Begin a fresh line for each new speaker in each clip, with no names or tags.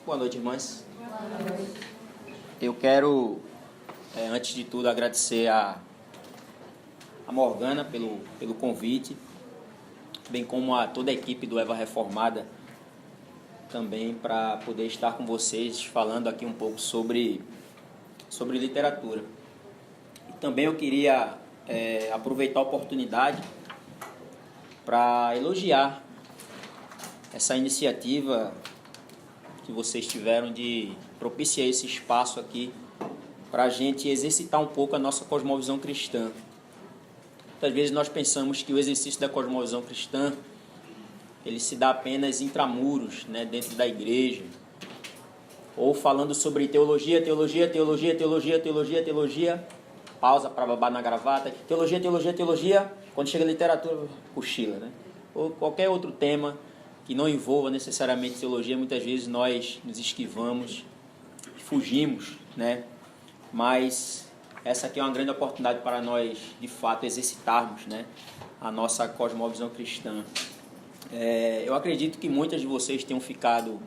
Boa noite, irmãs. Eu quero, antes de tudo, agradecer a Morgana pelo convite, bem como a toda a equipe do Eva Reformada, também para poder estar com vocês falando aqui um pouco sobre literatura. E também eu queria aproveitar a oportunidade para elogiar essa iniciativa que vocês tiveram de propiciar esse espaço aqui para a gente exercitar um pouco a nossa cosmovisão cristã. Muitas vezes nós pensamos que o exercício da cosmovisão cristã ele se dá apenas intramuros, né, dentro da igreja, ou falando sobre teologia, pausa para babar na gravata, teologia, quando chega a literatura, cochila, né? Ou qualquer outro tema que não envolva necessariamente teologia, muitas vezes nós nos esquivamos, fugimos, né? Mas essa aqui é uma grande oportunidade para nós, de fato, exercitarmos, né, a nossa cosmovisão cristã. Eu acredito que muitas de vocês tenham ficado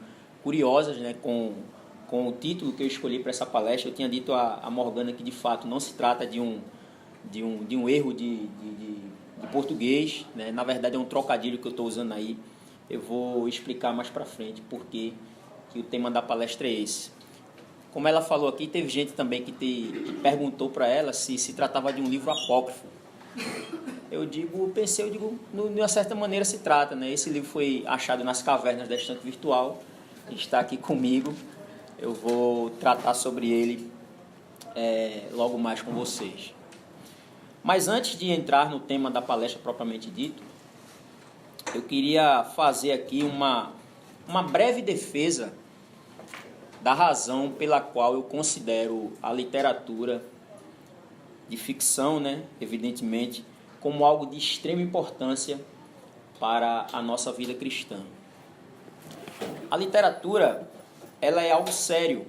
curiosas, né, com o título que eu escolhi para essa palestra. Eu tinha dito a Morgana que, de fato, não se trata de um erro de português, né? Na verdade, é um trocadilho que eu estou usando aí. Eu vou explicar mais para frente por que o tema da palestra é esse. Como ela falou aqui, teve gente também que perguntou para ela se tratava de um livro apócrifo. Eu digo, de uma certa maneira se trata, né? Esse livro foi achado nas cavernas da Estante Virtual, está aqui comigo. Eu vou tratar sobre ele logo mais com vocês. Mas antes de entrar no tema da palestra propriamente dito, eu queria fazer aqui uma breve defesa da razão pela qual eu considero a literatura de ficção, né, evidentemente, como algo de extrema importância para a nossa vida cristã. A literatura, ela é algo sério.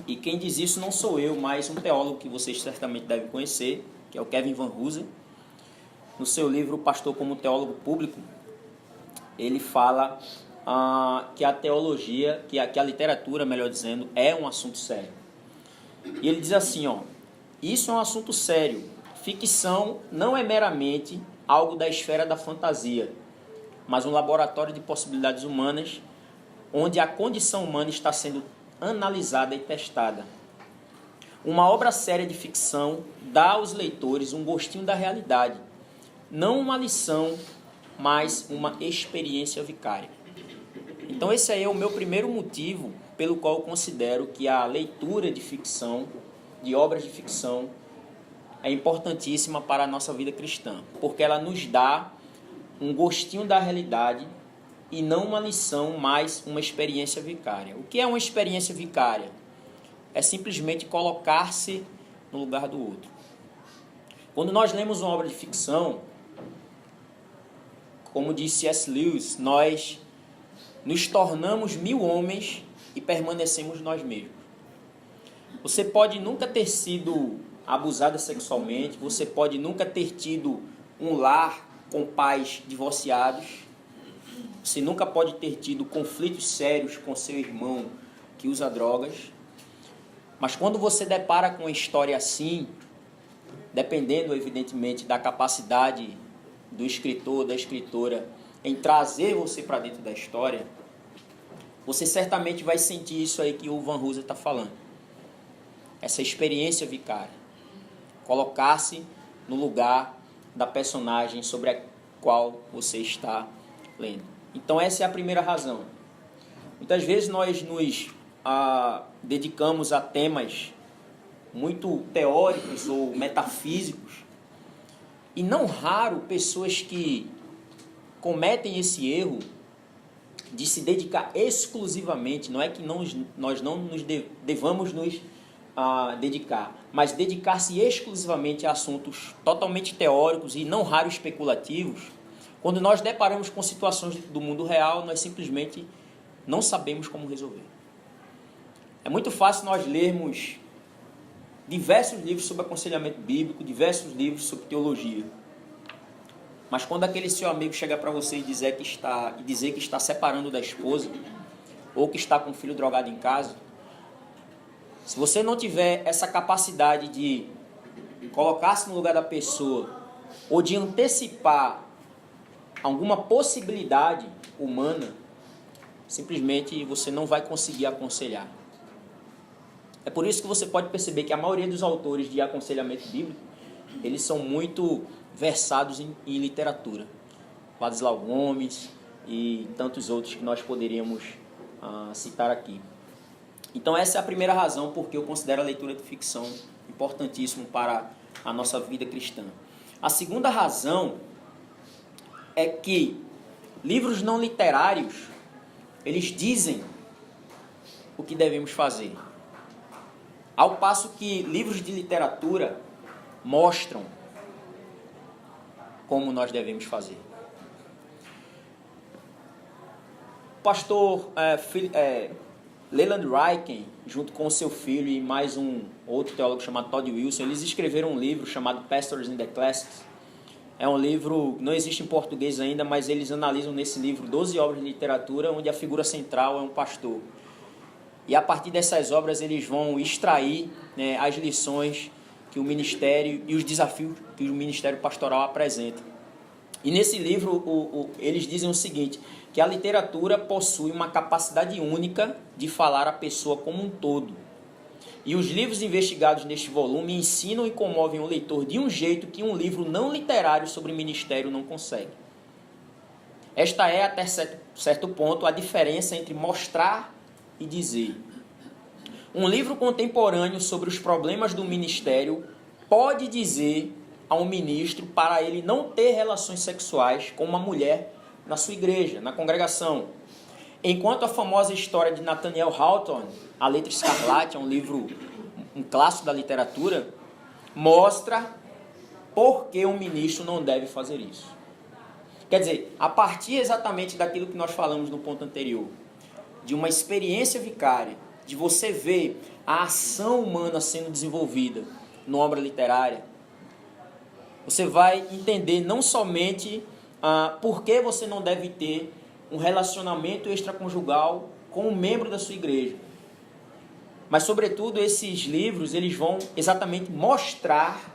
E quem diz isso não sou eu, mas um teólogo que vocês certamente devem conhecer, que é o Kevin Van Hoosen. No seu livro, O Pastor como Teólogo Público, ele fala que a teologia, que a literatura, melhor dizendo, é um assunto sério. E ele diz assim, isso é um assunto sério. Ficção não é meramente algo da esfera da fantasia, mas um laboratório de possibilidades humanas, onde a condição humana está sendo analisada e testada. Uma obra séria de ficção dá aos leitores um gostinho da realidade, não uma lição, mas uma experiência vicária. Então esse aí é o meu primeiro motivo pelo qual eu considero que a leitura de ficção, de obras de ficção, é importantíssima para a nossa vida cristã, porque ela nos dá um gostinho da realidade e não uma lição, mas uma experiência vicária. O que é uma experiência vicária? É simplesmente colocar-se no lugar do outro. Quando nós lemos uma obra de ficção, como disse C.S. Lewis, nós nos tornamos 1000 homens e permanecemos nós mesmos. Você pode nunca ter sido abusada sexualmente, você pode nunca ter tido um lar com pais divorciados, você nunca pode ter tido conflitos sérios com seu irmão que usa drogas, mas quando você depara com uma história assim, dependendo evidentemente da capacidade do escritor, da escritora, em trazer você para dentro da história, você certamente vai sentir isso aí que o Van Hoosen está falando. Essa experiência vicária. Colocar-se no lugar da personagem sobre a qual você está lendo. Então essa é a primeira razão. Muitas vezes nós nos dedicamos a temas muito teóricos ou metafísicos, e não raro pessoas que cometem esse erro de se dedicar exclusivamente, não é que nós não nos devamos nos dedicar, mas dedicar-se exclusivamente a assuntos totalmente teóricos e não raro especulativos. Quando nós deparamos com situações do mundo real, nós simplesmente não sabemos como resolver. É muito fácil nós lermos diversos livros sobre aconselhamento bíblico, diversos livros sobre teologia. Mas quando aquele seu amigo chega para você e dizer que está separando da esposa, ou que está com um filho drogado em casa, se você não tiver essa capacidade de colocar-se no lugar da pessoa ou de antecipar alguma possibilidade humana, simplesmente você não vai conseguir aconselhar. É por isso que você pode perceber que a maioria dos autores de aconselhamento bíblico, eles são muito versados em literatura. Ladislau Gomes e tantos outros que nós poderíamos citar aqui. Então essa é a primeira razão porque eu considero a leitura de ficção importantíssimo para a nossa vida cristã. A segunda razão é que livros não literários, eles dizem o que devemos fazer. Ao passo que livros de literatura mostram como nós devemos fazer. O pastor Leland Ryken, junto com o seu filho e mais um outro teólogo chamado Todd Wilson, eles escreveram um livro chamado Pastors in the Classics. É um livro, não existe em português ainda, mas eles analisam nesse livro 12 obras de literatura, onde a figura central é um pastor. E a partir dessas obras eles vão extrair, né, as lições que o ministério e os desafios que o ministério pastoral apresenta. E nesse livro eles dizem o seguinte, que a literatura possui uma capacidade única de falar a pessoa como um todo. E os livros investigados neste volume ensinam e comovem o leitor de um jeito que um livro não literário sobre ministério não consegue. Esta é, até certo ponto, a diferença entre mostrar e dizer. Um livro contemporâneo sobre os problemas do ministério pode dizer a um ministro para ele não ter relações sexuais com uma mulher na sua igreja, na congregação. Enquanto a famosa história de Nathaniel Hawthorne, A Letra Escarlate, é um livro, um clássico da literatura, mostra por que um ministro não deve fazer isso. Quer dizer, a partir exatamente daquilo que nós falamos no ponto anterior, de uma experiência vicária, de você ver a ação humana sendo desenvolvida numa obra literária, você vai entender não somente por que você não deve ter um relacionamento extraconjugal com um membro da sua igreja, mas, sobretudo, esses livros eles vão exatamente mostrar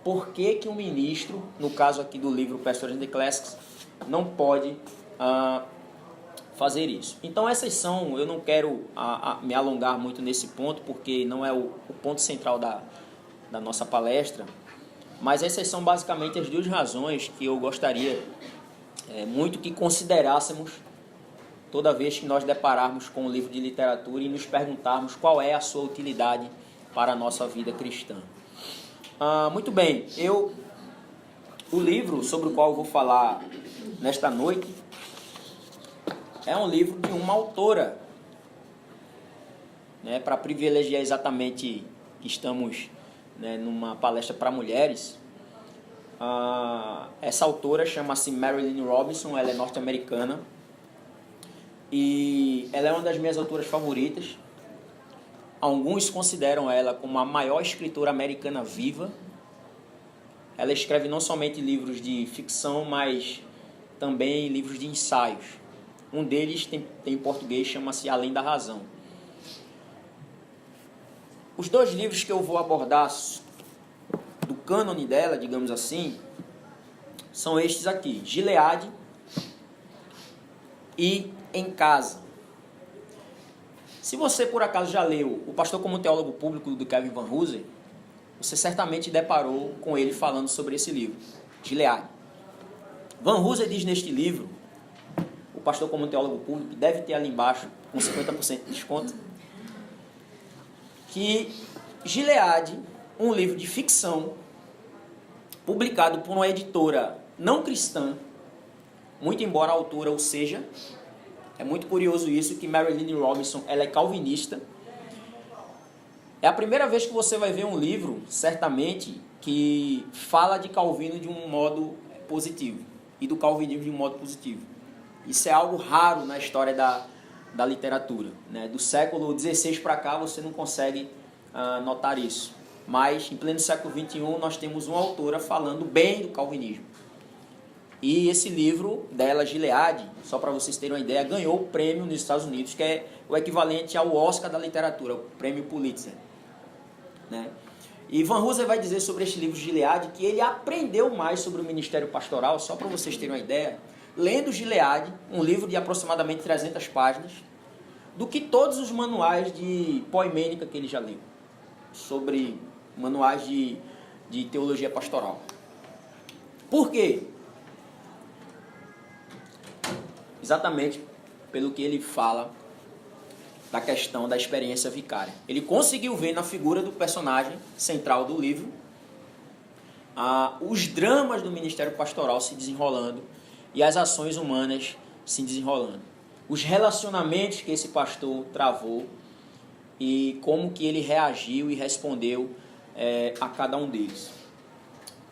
por que um ministro, no caso aqui do livro Pastors in the Classics, não pode fazer isso. Então essas são, eu não quero me alongar muito nesse ponto, porque não é o ponto central da nossa palestra, mas essas são basicamente as duas razões que eu gostaria muito que considerássemos toda vez que nós depararmos com um livro de literatura e nos perguntarmos qual é a sua utilidade para a nossa vida cristã. Muito bem, o livro sobre o qual eu vou falar nesta noite é um livro de uma autora, né, para privilegiar exatamente que estamos, né, numa palestra para mulheres. Essa autora chama-se Marilynne Robinson, ela é norte-americana e ela é uma das minhas autoras favoritas. Alguns consideram ela como a maior escritora americana viva. Ela escreve não somente livros de ficção, mas também livros de ensaios. Um deles tem em português, chama-se Além da Razão. Os dois livros que eu vou abordar do cânone dela, digamos assim, são estes aqui, Gileade e Em Casa. Se você por acaso já leu O Pastor como Teólogo Público, do Kevin Van Hooser, você certamente deparou com ele falando sobre esse livro, Gileade. Van Hooser diz neste livro, O Pastor como Teólogo Público, deve ter ali embaixo, com 50% de desconto, que Gileade, um livro de ficção, publicado por uma editora não cristã, muito embora a autora o seja. É muito curioso isso, que Marilynne Robinson ela é calvinista. É a primeira vez que você vai ver um livro, certamente, que fala de Calvino de um modo positivo e do calvinismo de um modo positivo. Isso é algo raro na história da literatura, né? Do século XVI para cá você não consegue notar isso. Mas, em pleno século XXI, nós temos uma autora falando bem do calvinismo. E esse livro dela, Gilead, só para vocês terem uma ideia, ganhou o prêmio nos Estados Unidos, que é o equivalente ao Oscar da literatura, o prêmio Pulitzer, né? E Van Hooser vai dizer sobre este livro Gilead que ele aprendeu mais sobre o ministério pastoral, só para vocês terem uma ideia, lendo Gilead, um livro de aproximadamente 300 páginas, do que todos os manuais de poimênica que ele já leu, sobre manuais de teologia pastoral. Por quê? Exatamente pelo que ele fala da questão da experiência vicária. Ele conseguiu ver na figura do personagem central do livro os dramas do ministério pastoral se desenrolando e as ações humanas se desenrolando. Os relacionamentos que esse pastor travou e como que ele reagiu e respondeu a cada um deles.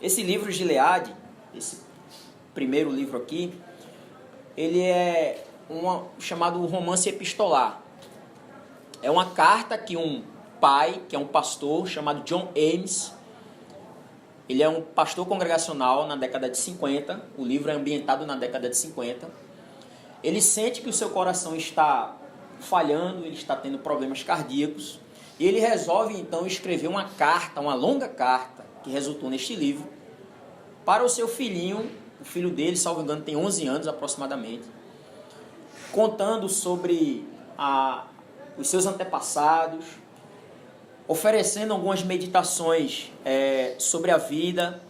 Esse livro Gilead, esse primeiro livro aqui, ele é chamado romance epistolar. É uma carta que um pai, que é um pastor, chamado John Ames, ele é um pastor congregacional na década de 50, o livro é ambientado na década de 50, ele sente que o seu coração está falhando, ele está tendo problemas cardíacos, e ele resolve então escrever uma carta, uma longa carta, que resultou neste livro, para o seu filhinho, o filho dele, salvo engano, tem 11 anos aproximadamente, contando sobre os seus antepassados, oferecendo algumas meditações sobre a vida.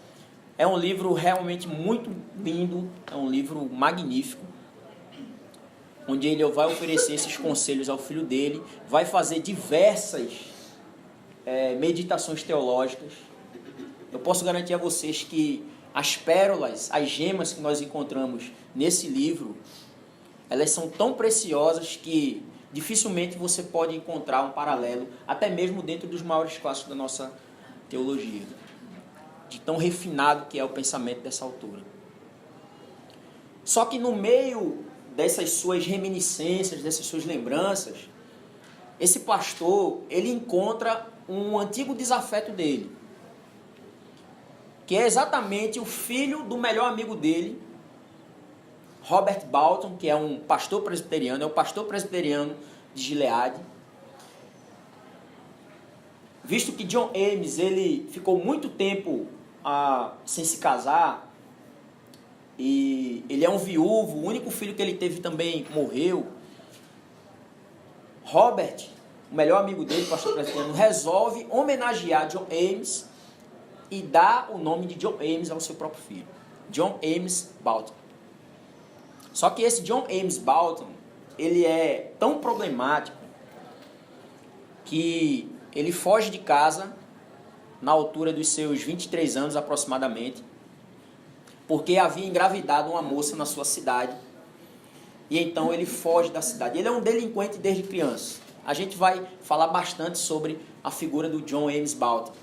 É um livro realmente muito lindo, é um livro magnífico, onde ele vai oferecer esses conselhos ao filho dele, vai fazer diversas meditações teológicas. Eu posso garantir a vocês que as pérolas, as gemas que nós encontramos nesse livro, elas são tão preciosas que dificilmente você pode encontrar um paralelo, até mesmo dentro dos maiores clássicos da nossa teologia, de tão refinado que é o pensamento dessa autora. Só que no meio dessas suas reminiscências, dessas suas lembranças, esse pastor, ele encontra um antigo desafeto dele, que é exatamente o filho do melhor amigo dele, Robert Balton, que é um pastor presbiteriano, é o pastor presbiteriano de Gilead. Visto que John Ames, ele ficou muito tempo sem se casar, e ele é um viúvo, o único filho que ele teve também morreu, Robert, o melhor amigo dele, pastor presbiteriano, resolve homenagear John Ames e dar o nome de John Ames ao seu próprio filho, John Ames Balton. Só que esse John Ames Balton, ele é tão problemático que ele foge de casa na altura dos seus 23 anos aproximadamente, porque havia engravidado uma moça na sua cidade, e então ele foge da cidade. Ele é um delinquente desde criança. A gente vai falar bastante sobre a figura do John Ames Balton,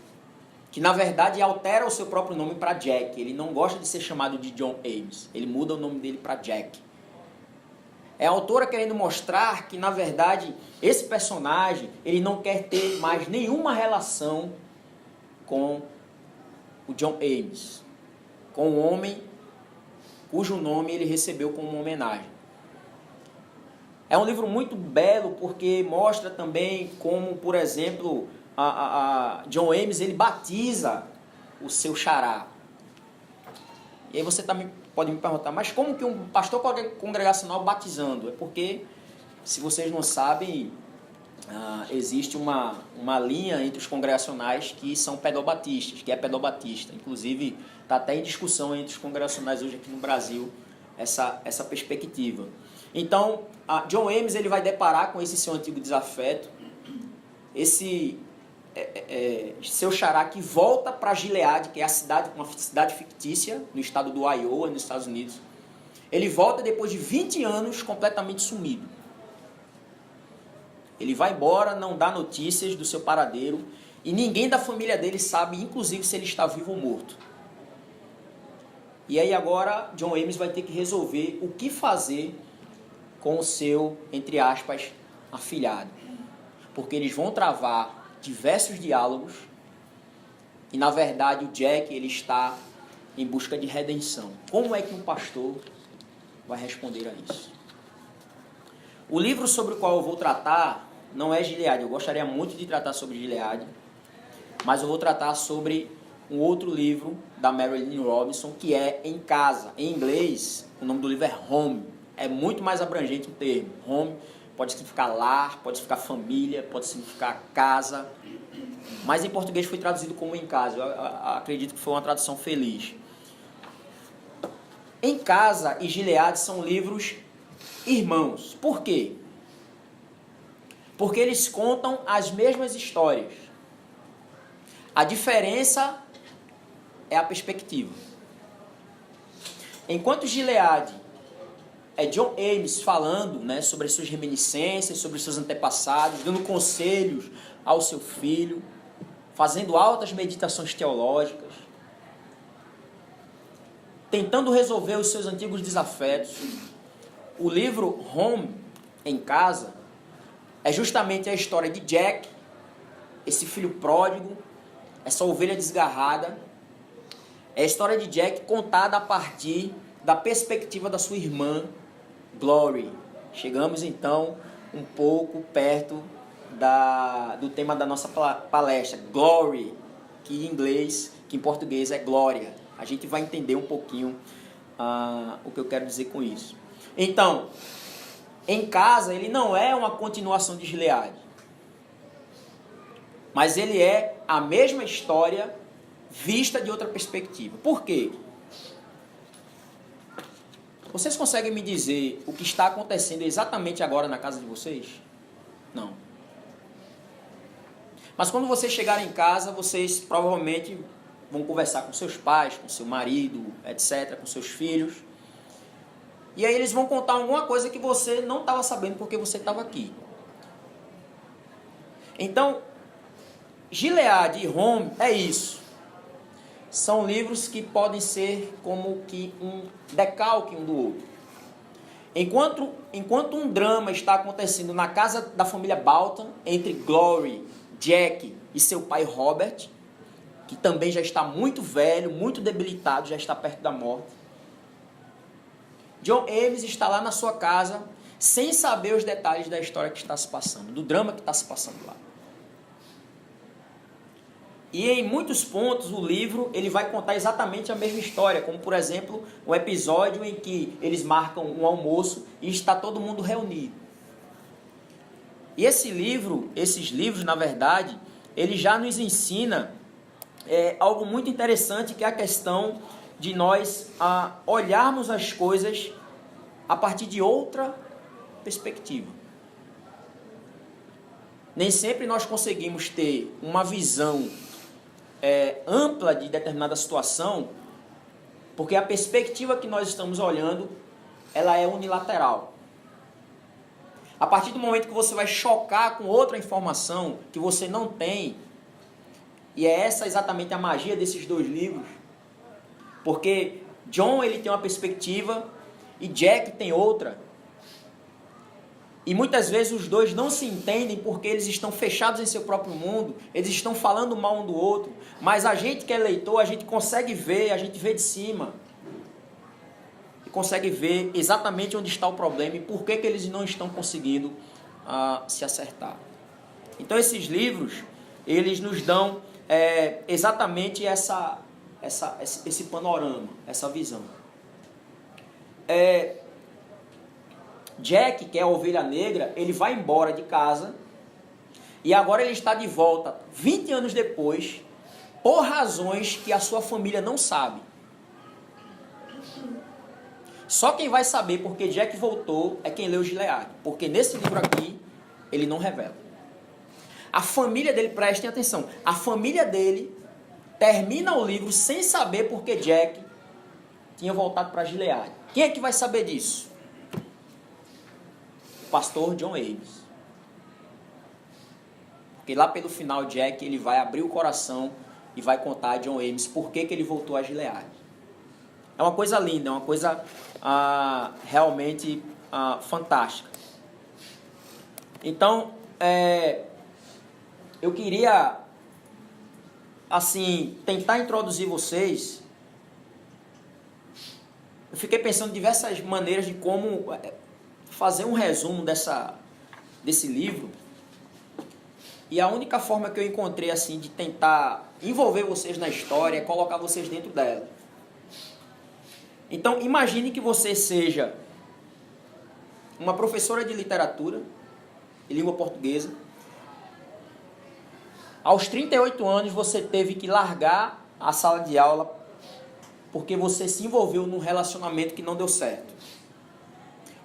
que na verdade altera o seu próprio nome para Jack. Ele não gosta de ser chamado de John Ames, ele muda o nome dele para Jack. É a autora querendo mostrar que na verdade esse personagem, ele não quer ter mais nenhuma relação com o John Ames, com o homem cujo nome ele recebeu como uma homenagem. É um livro muito belo porque mostra também como, por exemplo, John Ames, ele batiza o seu xará. E aí você pode me perguntar, mas como que um pastor congregacional batizando? É porque, se vocês não sabem, existe uma linha entre os congregacionais que são pedobatistas, que é pedobatista. Inclusive, está até em discussão entre os congregacionais hoje aqui no Brasil essa perspectiva. Então, John Ames, ele vai deparar com esse seu antigo desafeto, esse seu xará que volta para Gilead, que é uma cidade fictícia no estado do Iowa, nos Estados Unidos. Ele volta depois de 20 anos completamente sumido. Ele vai embora, não dá notícias do seu paradeiro, e ninguém da família dele sabe, inclusive, se ele está vivo ou morto. E aí agora, John Ames vai ter que resolver o que fazer com o seu, entre aspas, afilhado. Porque eles vão travar diversos diálogos, e na verdade o Jack, ele está em busca de redenção. Como é que um pastor vai responder a isso? O livro sobre o qual eu vou tratar não é Gileade. Eu gostaria muito de tratar sobre Gileade, mas eu vou tratar sobre um outro livro da Marilynne Robinson, que é Em Casa. Em inglês, o nome do livro é Home. É muito mais abrangente o termo. Home pode significar lar, pode significar família, pode significar casa. Mas em português foi traduzido como Em Casa. Eu acredito que foi uma tradução feliz. Em Casa e Gileade são livros irmãos. Por quê? Porque eles contam as mesmas histórias. A diferença é a perspectiva. Enquanto Gileade é John Ames falando, né, sobre as suas reminiscências, sobre os seus antepassados, dando conselhos ao seu filho, fazendo altas meditações teológicas, tentando resolver os seus antigos desafetos. O livro Home, Em Casa, é justamente a história de Jack, esse filho pródigo, essa ovelha desgarrada. É a história de Jack contada a partir da perspectiva da sua irmã, Glory. Chegamos então um pouco perto do tema da nossa palestra, Glory, que em inglês, que em português é glória. A gente vai entender um pouquinho o que eu quero dizer com isso. Então, Em Casa, ele não é uma continuação de Gileade, mas ele é a mesma história vista de outra perspectiva. Por quê? Vocês conseguem me dizer o que está acontecendo exatamente agora na casa de vocês? Não. Mas quando vocês chegarem em casa, vocês provavelmente vão conversar com seus pais, com seu marido, etc., com seus filhos. E aí eles vão contar alguma coisa que você não estava sabendo porque você estava aqui. Então, Gileade e Home é isso. São livros que podem ser como que um decalque um do outro. Enquanto um drama está acontecendo na casa da família Baltan, entre Glory, Jack e seu pai Robert, que também já está muito velho, muito debilitado, já está perto da morte, John Ames está lá na sua casa, sem saber os detalhes da história que está se passando, do drama que está se passando lá. E em muitos pontos o livro ele vai contar exatamente a mesma história, como por exemplo o episódio em que eles marcam um almoço e está todo mundo reunido. E esses livros na verdade, ele já nos ensina algo muito interessante, que é a questão de nós olharmos as coisas a partir de outra perspectiva. Nem sempre nós conseguimos ter uma visão ampla de determinada situação, porque a perspectiva que nós estamos olhando, ela é unilateral. A partir do momento que você vai chocar com outra informação que você não tem, e é essa exatamente a magia desses dois livros, porque John ele tem uma perspectiva e Jack tem outra, e muitas vezes os dois não se entendem porque eles estão fechados em seu próprio mundo, eles estão falando mal um do outro, mas a gente que é leitor, a gente consegue ver, a gente vê de cima, e consegue ver exatamente onde está o problema e por que eles não estão conseguindo se acertar. Então esses livros, eles nos dão exatamente esse panorama, essa visão. Jack, que é a ovelha negra, ele vai embora de casa e agora ele está de volta 20 anos depois, por razões que a sua família não sabe. Só quem vai saber porque Jack voltou é quem leu Gileade, porque nesse livro aqui ele não revela. A família dele, prestem atenção, a família dele termina o livro sem saber porque Jack tinha voltado para Gileade. Quem é que vai saber disso? O pastor John Ames. Porque lá pelo final Jack ele vai abrir o coração e vai contar a John Ames por que ele voltou a Gileade. É uma coisa linda, é uma coisa realmente fantástica. Então, eu queria, assim, tentar introduzir vocês eu fiquei pensando em diversas maneiras de como fazer um resumo desse livro. E a única forma que eu encontrei assim de tentar envolver vocês na história é colocar vocês dentro dela. Então, imagine que você seja uma professora de literatura e língua portuguesa. Aos 38 anos, você teve que largar a sala de aula porque você se envolveu num relacionamento que não deu certo.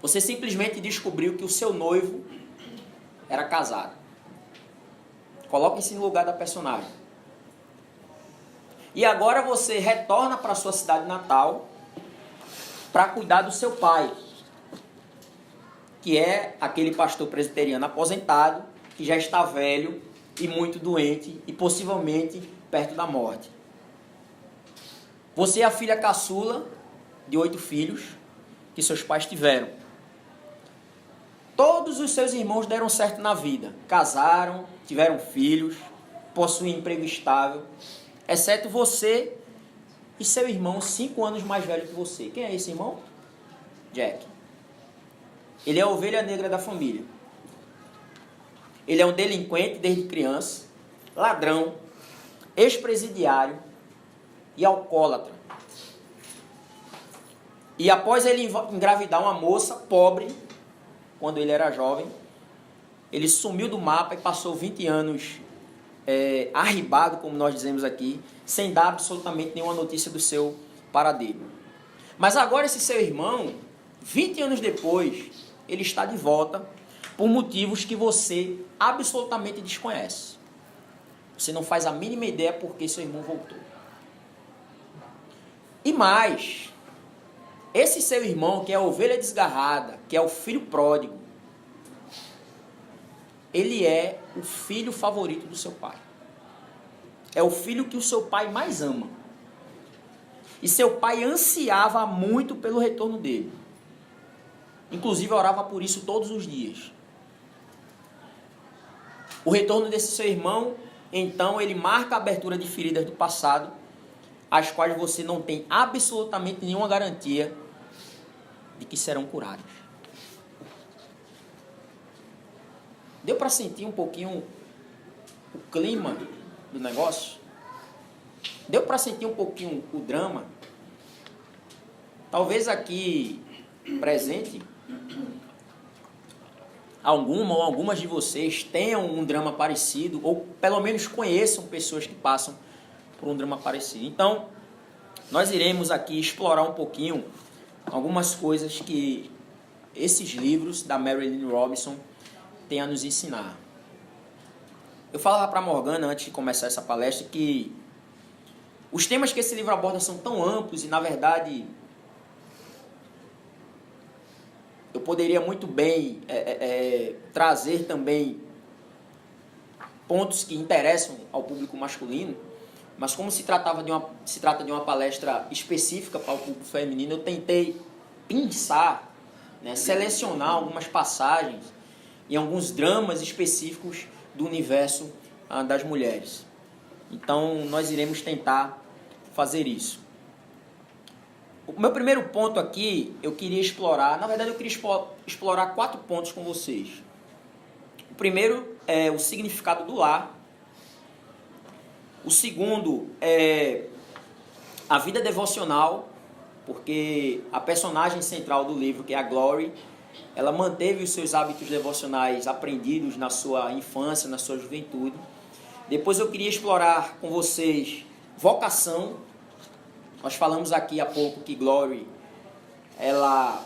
Você simplesmente descobriu que o seu noivo era casado. Coloque-se no lugar da personagem. E agora você retorna para a sua cidade natal para cuidar do seu pai, que é aquele pastor presbiteriano aposentado, que já está velho e muito doente e possivelmente perto da morte. Você é a filha caçula de 8 filhos que seus pais tiveram. Todos os seus irmãos deram certo na vida, casaram, tiveram filhos, possuem emprego estável, exceto você e seu irmão 5 anos mais velho que você. Quem é esse irmão? Jack. Ele é a ovelha negra da família. Ele é um delinquente desde criança, ladrão, ex-presidiário e alcoólatra. E após ele engravidar uma moça pobre, quando ele era jovem, ele sumiu do mapa e passou 20 anos arribado, como nós dizemos aqui, sem dar absolutamente nenhuma notícia do seu paradeiro. Mas agora esse seu irmão, 20 anos depois, ele está de volta por motivos que você absolutamente desconhece. Você não faz a mínima ideia por que seu irmão voltou. E mais, esse seu irmão, que é a ovelha desgarrada, que é o filho pródigo, ele é o filho favorito do seu pai. É o filho que o seu pai mais ama. E seu pai ansiava muito pelo retorno dele. Inclusive, orava por isso todos os dias. O retorno desse seu irmão, então, ele marca a abertura de feridas do passado, as quais você não tem absolutamente nenhuma garantia de que serão curadas. Deu para sentir um pouquinho o clima do negócio? Deu para sentir um pouquinho o drama? Talvez aqui presente, alguma ou algumas de vocês tenham um drama parecido, ou pelo menos conheçam pessoas que passam por um drama parecido. Então, nós iremos aqui explorar um pouquinho algumas coisas que esses livros da Marilynne Robinson têm a nos ensinar. Eu falava para a Morgana, antes de começar essa palestra, que os temas que esse livro aborda são tão amplos e, na verdade, eu poderia muito bem trazer também pontos que interessam ao público masculino, mas como se trata de uma palestra específica para o público feminino, eu tentei pensar, selecionar algumas passagens em alguns dramas específicos do universo das mulheres. Então, nós iremos tentar fazer isso. O meu primeiro ponto aqui, eu queria explorar... Na verdade, eu queria explorar 4 pontos com vocês. O primeiro é o significado do lar. O segundo é a vida devocional, porque a personagem central do livro, que é a Glory, ela manteve os seus hábitos devocionais aprendidos na sua infância, na sua juventude. Depois eu queria explorar com vocês vocação. Nós falamos aqui há pouco que Glory, ela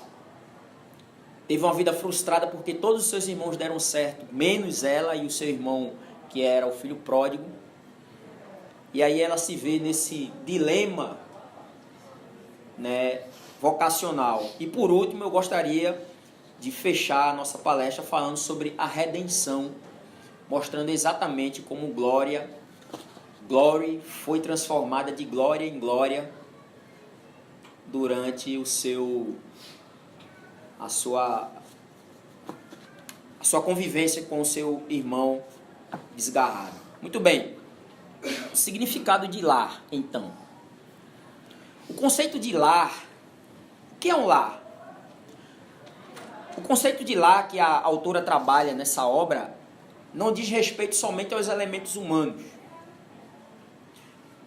teve uma vida frustrada porque todos os seus irmãos deram certo, menos ela e o seu irmão, que era o filho pródigo. E aí ela se vê nesse dilema, vocacional. E por último, eu gostaria de fechar a nossa palestra falando sobre a redenção, mostrando exatamente como Glory foi transformada de glória em glória durante a sua convivência com o seu irmão desgarrado. Muito bem. O significado de lar, então. O conceito de lar O que é um lar? O conceito de lar que a autora trabalha nessa obra não diz respeito somente aos elementos humanos,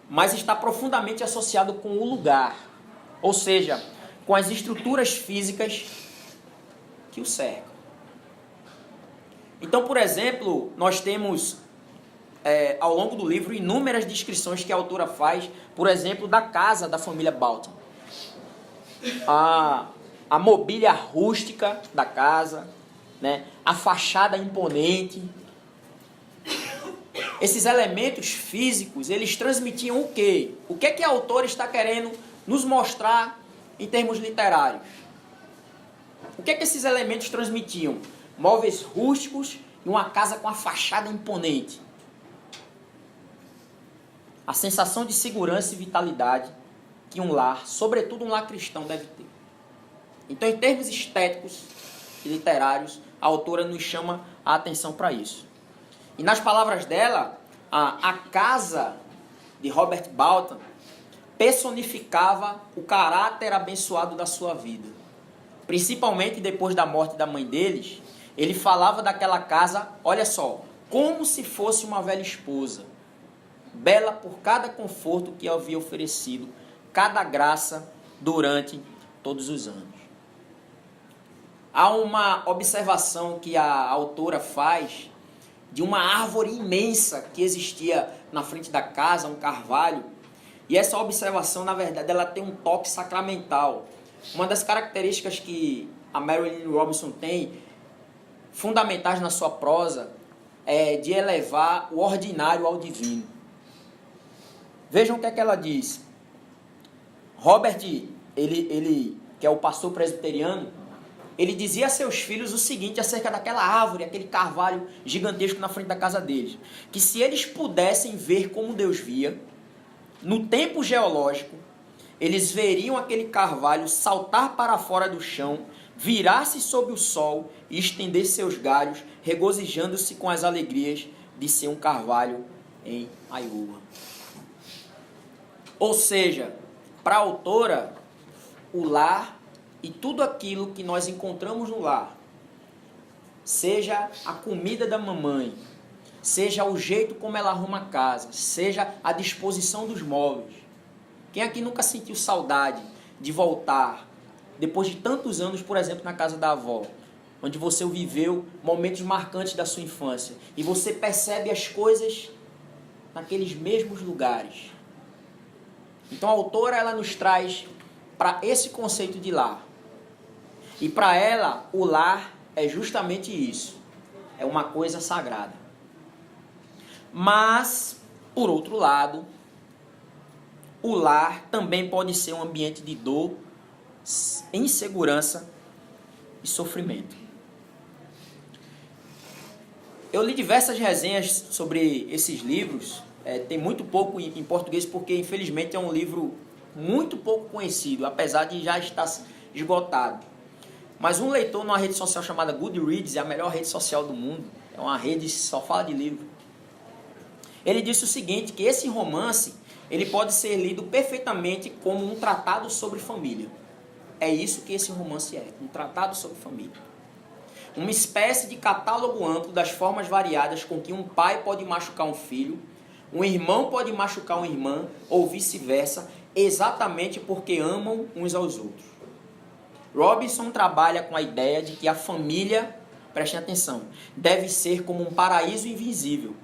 mas está profundamente associado com o lugar, ou seja, com as estruturas físicas que o cercam. Então, por exemplo, nós temos ao longo do livro inúmeras descrições que a autora faz, por exemplo, da casa da família Balton. A mobília rústica da casa, né? A fachada imponente. Esses elementos físicos, eles transmitiam o quê? O que é que a autora está querendo nos mostrar em termos literários? O que é que esses elementos transmitiam? Móveis rústicos e uma casa com a fachada imponente. A sensação de segurança e vitalidade que um lar, sobretudo um lar cristão, deve ter. Então, em termos estéticos e literários, a autora nos chama a atenção para isso. E nas palavras dela, a casa de Robert Balton personificava o caráter abençoado da sua vida. Principalmente depois da morte da mãe deles, ele falava daquela casa, olha só, como se fosse uma velha esposa, bela por cada conforto que havia oferecido, cada graça durante todos os anos. Há uma observação que a autora faz de uma árvore imensa que existia na frente da casa, um carvalho, e essa observação, na verdade, ela tem um toque sacramental. Uma das características que a Marilynne Robinson tem, fundamentais na sua prosa, é de elevar o ordinário ao divino. Vejam o que é que ela diz. Robert, ele que é o pastor presbiteriano, ele dizia a seus filhos o seguinte acerca daquela árvore, aquele carvalho gigantesco na frente da casa deles, que se eles pudessem ver como Deus via, no tempo geológico, eles veriam aquele carvalho saltar para fora do chão, virar-se sob o sol e estender seus galhos, regozijando-se com as alegrias de ser um carvalho em Iowa. Ou seja, para a autora, o lar e tudo aquilo que nós encontramos no lar, seja a comida da mamãe, seja o jeito como ela arruma a casa, seja a disposição dos móveis. Quem aqui nunca sentiu saudade de voltar, depois de tantos anos, por exemplo, na casa da avó, onde você viveu momentos marcantes da sua infância, e você percebe as coisas naqueles mesmos lugares. Então a autora, ela nos traz para esse conceito de lar. E para ela, o lar é justamente isso. É uma coisa sagrada. Mas, por outro lado, o lar também pode ser um ambiente de dor, insegurança e sofrimento. Eu li diversas resenhas sobre esses livros. Tem muito pouco em português, porque infelizmente é um livro muito pouco conhecido, apesar de já estar esgotado. Mas um leitor numa rede social chamada Goodreads, é a melhor rede social do mundo, é uma rede que só fala de livro. Ele disse o seguinte, que esse romance ele pode ser lido perfeitamente como um tratado sobre família. É isso que esse romance é, um tratado sobre família. Uma espécie de catálogo amplo das formas variadas com que um pai pode machucar um filho, um irmão pode machucar uma irmã, ou vice-versa, exatamente porque amam uns aos outros. Robinson trabalha com a ideia de que a família, prestem atenção, deve ser como um paraíso invisível,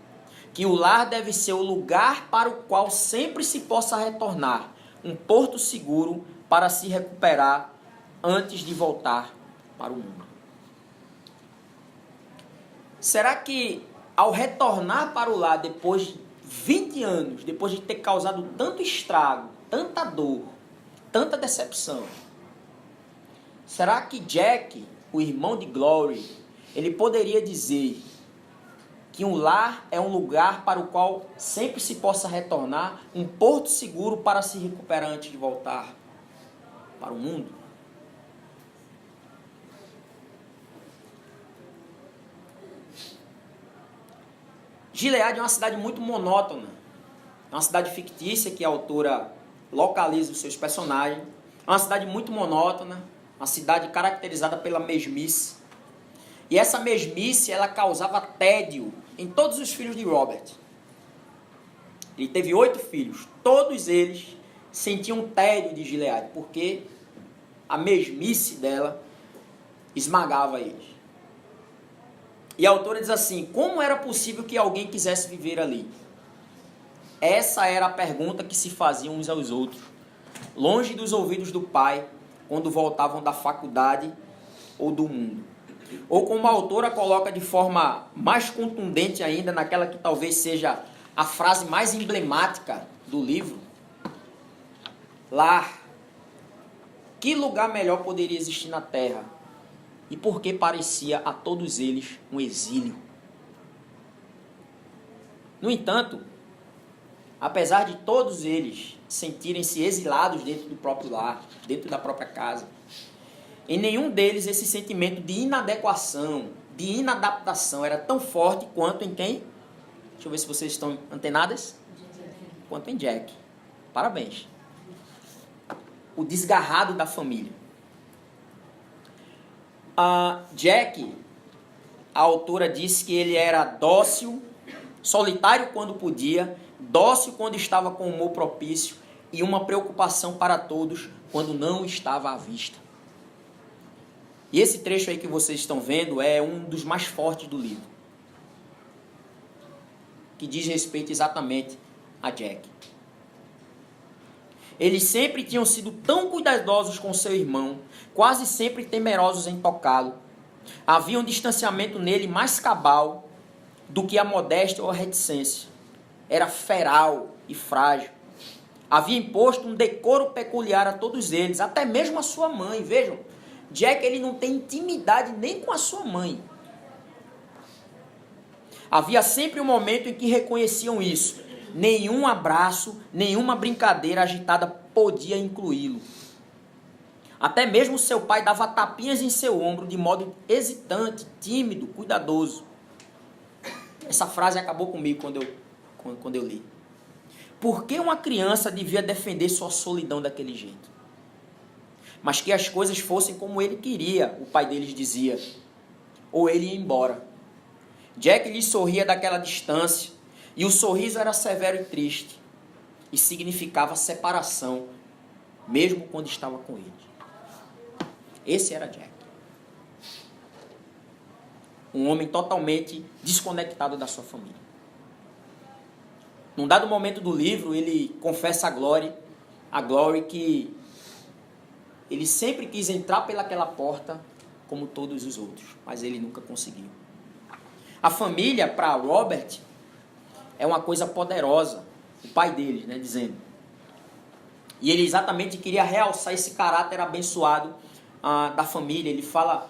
que o lar deve ser o lugar para o qual sempre se possa retornar, um porto seguro para se recuperar antes de voltar para o mundo. Será que ao retornar para o lar depois de 20 anos, depois de ter causado tanto estrago, tanta dor, tanta decepção, será que Jack, o irmão de Glory, ele poderia dizer que um lar é um lugar para o qual sempre se possa retornar, um porto seguro para se recuperar antes de voltar para o mundo? Gilead é uma cidade muito monótona. É uma cidade fictícia que a autora localiza os seus personagens. É uma cidade muito monótona, uma cidade caracterizada pela mesmice. E essa mesmice, ela causava tédio em todos os filhos de Robert. Ele teve 8 filhos. Todos eles sentiam tédio de Gileade, porque a mesmice dela esmagava eles. E a autora diz assim: como era possível que alguém quisesse viver ali? Essa era a pergunta que se faziam uns aos outros, longe dos ouvidos do pai, quando voltavam da faculdade ou do mundo. Ou como a autora coloca de forma mais contundente ainda, naquela que talvez seja a frase mais emblemática do livro: lar. Que lugar melhor poderia existir na terra? E por que parecia a todos eles um exílio? No entanto, apesar de todos eles sentirem-se exilados dentro do próprio lar, dentro da própria casa, em nenhum deles esse sentimento de inadequação, de inadaptação era tão forte quanto em quem? Deixa eu ver se vocês estão antenadas. Quanto em Jack. Parabéns. O desgarrado da família. Jack, a autora disse que ele era dócil, solitário quando podia, dócil quando estava com humor propício e uma preocupação para todos quando não estava à vista. E esse trecho aí que vocês estão vendo é um dos mais fortes do livro, que diz respeito exatamente a Jack. Eles sempre tinham sido tão cuidadosos com seu irmão, quase sempre temerosos em tocá-lo. Havia um distanciamento nele mais cabal do que a modéstia ou a reticência. Era feral e frágil. Havia imposto um decoro peculiar a todos eles, até mesmo a sua mãe. Vejam, Jack ele não tem intimidade nem com a sua mãe. Havia sempre um momento em que reconheciam isso. Nenhum abraço, nenhuma brincadeira agitada podia incluí-lo. Até mesmo seu pai dava tapinhas em seu ombro de modo hesitante, tímido, cuidadoso. Essa frase acabou comigo quando eu li. Por que uma criança devia defender sua solidão daquele jeito? Mas que as coisas fossem como ele queria, o pai deles dizia. Ou ele ia embora. Jack lhe sorria daquela distância. E o sorriso era severo e triste. E significava separação, mesmo quando estava com ele. Esse era Jack. Um homem totalmente desconectado da sua família. Num dado momento do livro, ele confessa a Glory que ele sempre quis entrar pelaquela porta como todos os outros, mas ele nunca conseguiu. A família, para Robert, é uma coisa poderosa, o pai dele, né, dizendo. E ele exatamente queria realçar esse caráter abençoado da família. Ele fala,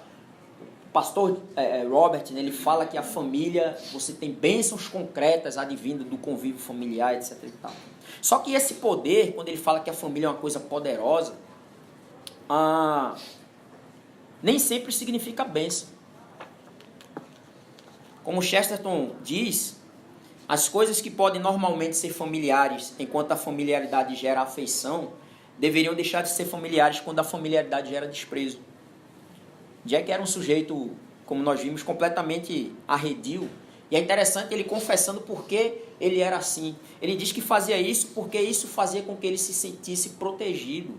o pastor Robert, né, ele fala que a família, você tem bênçãos concretas advindas do convívio familiar, etc. E tal. Só que esse poder, quando ele fala que a família é uma coisa poderosa, nem sempre significa bênção. Como Chesterton diz, as coisas que podem normalmente ser familiares, enquanto a familiaridade gera afeição, deveriam deixar de ser familiares quando a familiaridade gera desprezo. Jack era um sujeito, como nós vimos, completamente arredio. E é interessante ele confessando por que ele era assim. Ele diz que fazia isso porque isso fazia com que ele se sentisse protegido.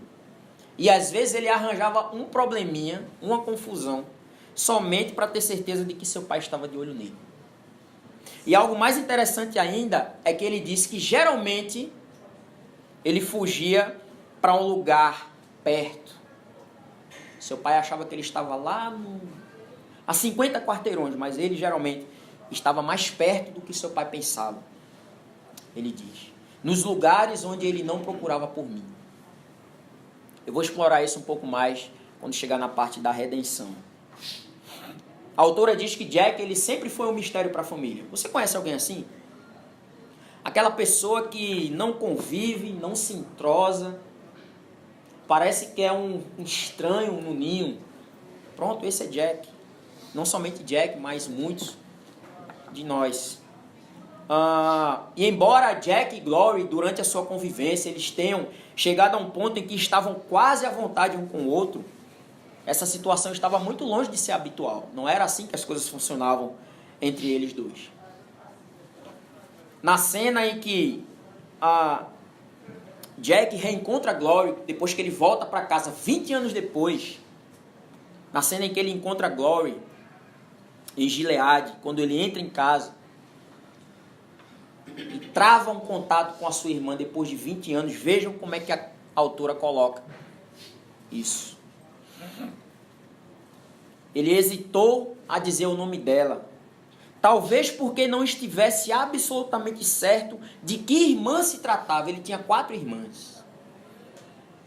E às vezes ele arranjava um probleminha, uma confusão, somente para ter certeza de que seu pai estava de olho nele. E algo mais interessante ainda é que ele disse que geralmente ele fugia para um lugar perto. Seu pai achava que ele estava lá a 50 quarteirões, mas ele geralmente estava mais perto do que seu pai pensava. Ele diz, nos lugares onde ele não procurava por mim. Eu vou explorar isso um pouco mais quando chegar na parte da redenção. A autora diz que Jack ele sempre foi um mistério para a família. Você conhece alguém assim? Aquela pessoa que não convive, não se entrosa, parece que é um estranho no ninho. Pronto, esse é Jack. Não somente Jack, mas muitos de nós. E embora Jack e Glory, durante a sua convivência, eles tenham chegado a um ponto em que estavam quase à vontade um com o outro, essa situação estava muito longe de ser habitual. Não era assim que as coisas funcionavam entre eles dois. Na cena em que Jack reencontra Glory, depois que ele volta para casa 20 anos depois, na cena em que ele encontra Glory em Gileade, quando ele entra em casa e trava um contato com a sua irmã depois de 20 anos, vejam como é que a autora coloca isso. Ele hesitou a dizer o nome dela, talvez porque não estivesse absolutamente certo de que irmã se tratava. Ele tinha 4 irmãs.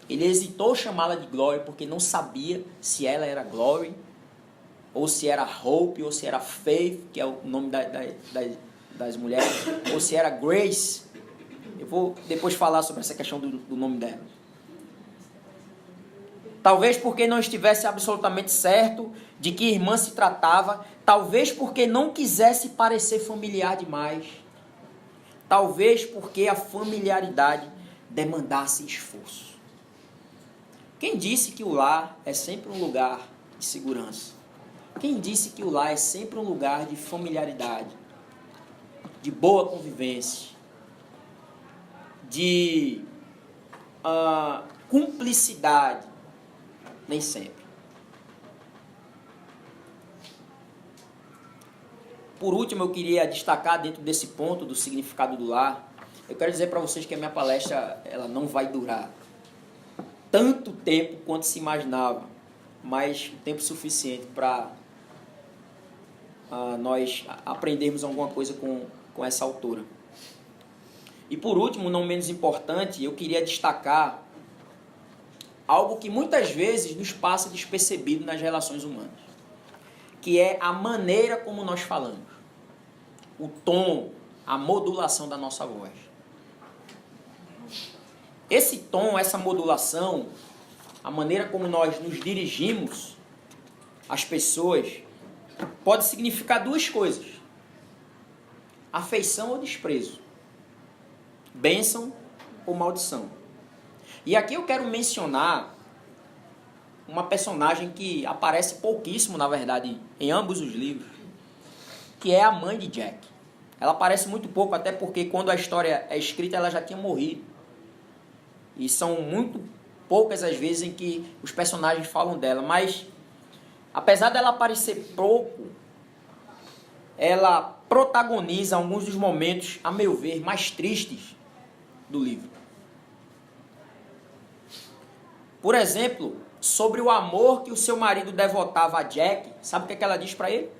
Ele hesitou chamá-la de Glory porque não sabia se ela era Glory, ou se era Hope, ou se era Faith, que é o nome das mulheres, ou se era Grace. Eu vou depois falar sobre essa questão do nome dela. Talvez porque não estivesse absolutamente certo de que irmã se tratava, talvez porque não quisesse parecer familiar demais, talvez porque a familiaridade demandasse esforço. Quem disse que o lar é sempre um lugar de segurança? Quem disse que o lar é sempre um lugar de familiaridade, de boa convivência, de cumplicidade? Nem sempre. Por último, eu queria destacar dentro desse ponto do significado do lar, eu quero dizer para vocês que a minha palestra ela não vai durar tanto tempo quanto se imaginava, mas tempo suficiente para nós aprendermos alguma coisa com essa autora. E por último, não menos importante, eu queria destacar algo que muitas vezes nos passa despercebido nas relações humanas, que é a maneira como nós falamos, o tom, a modulação da nossa voz. Esse tom, essa modulação, a maneira como nós nos dirigimos às pessoas, pode significar 2 coisas: afeição ou desprezo, bênção ou maldição. E aqui eu quero mencionar uma personagem que aparece pouquíssimo, na verdade, em ambos os livros, que é a mãe de Jack. Ela aparece muito pouco, até porque quando a história é escrita ela já tinha morrido. E são muito poucas as vezes em que os personagens falam dela. Mas, apesar dela aparecer pouco, ela protagoniza alguns dos momentos, a meu ver, mais tristes do livro. Por exemplo, sobre o amor que o seu marido devotava a Jack, sabe o que ela diz para ele?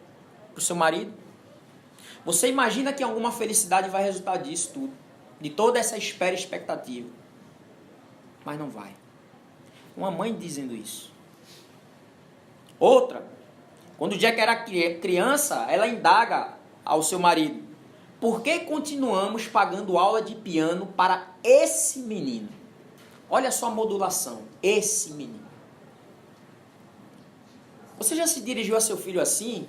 Para o seu marido? Você imagina que alguma felicidade vai resultar disso tudo, de toda essa espera e expectativa. Mas não vai. Uma mãe dizendo isso. Outra, quando Jack era criança, ela indaga ao seu marido: por que continuamos pagando aula de piano para esse menino? Olha só a modulação. Esse menino. Você já se dirigiu a seu filho assim?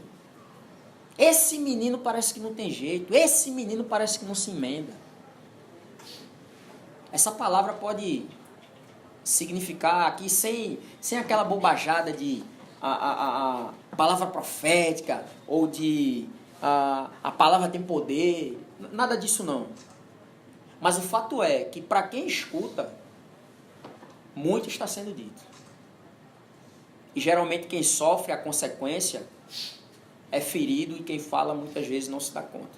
Esse menino parece que não tem jeito. Esse menino parece que não se emenda. Essa palavra pode significar aqui, sem aquela bobajada de a palavra profética ou de a palavra tem poder. Nada disso não. Mas o fato é que para quem escuta, muito está sendo dito. E geralmente quem sofre a consequência é ferido e quem fala muitas vezes não se dá conta.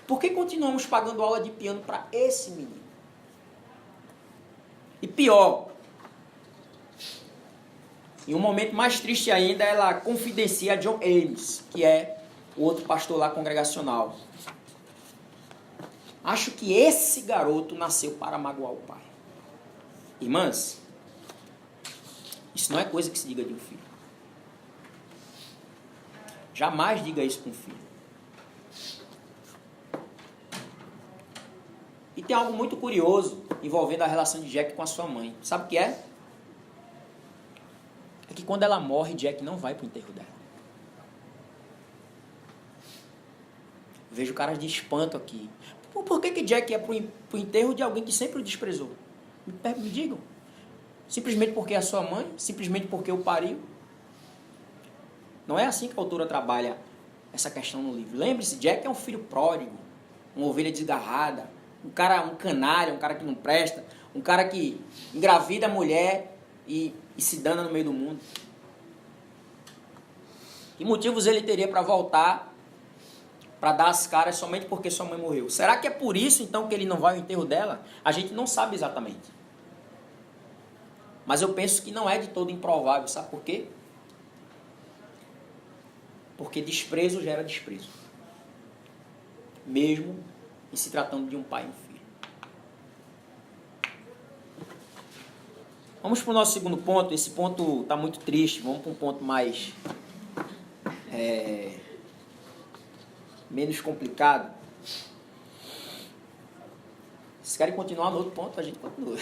Por que continuamos pagando aula de piano para esse menino? E pior, em um momento mais triste ainda, ela confidencia a John Ames, que é o outro pastor lá congregacional. Acho que esse garoto nasceu para magoar o pai. Irmãs, isso não é coisa que se diga de um filho. Jamais diga isso para um filho. E tem algo muito curioso envolvendo a relação de Jack com a sua mãe. Sabe o que é? É que quando ela morre, Jack não vai para o enterro dela. Vejo caras de espanto aqui. Por que Jack ia pro enterro de alguém que sempre o desprezou? Me digam. Simplesmente porque é a sua mãe? Simplesmente porque o pariu? Não é assim que a autora trabalha essa questão no livro. Lembre-se, Jack é um filho pródigo, uma ovelha desgarrada, um canalha, um cara que não presta, um cara que engravida a mulher e se dana no meio do mundo. Que motivos ele teria para voltar, para dar as caras somente porque sua mãe morreu? Será que é por isso então que ele não vai ao enterro dela? A gente não sabe exatamente. Mas eu penso que não é de todo improvável, sabe por quê? Porque desprezo gera desprezo. Mesmo em se tratando de um pai e um filho. Vamos para o nosso segundo ponto. Esse ponto está muito triste. Vamos para um ponto mais... menos complicado. Se querem continuar no outro ponto, a gente continua.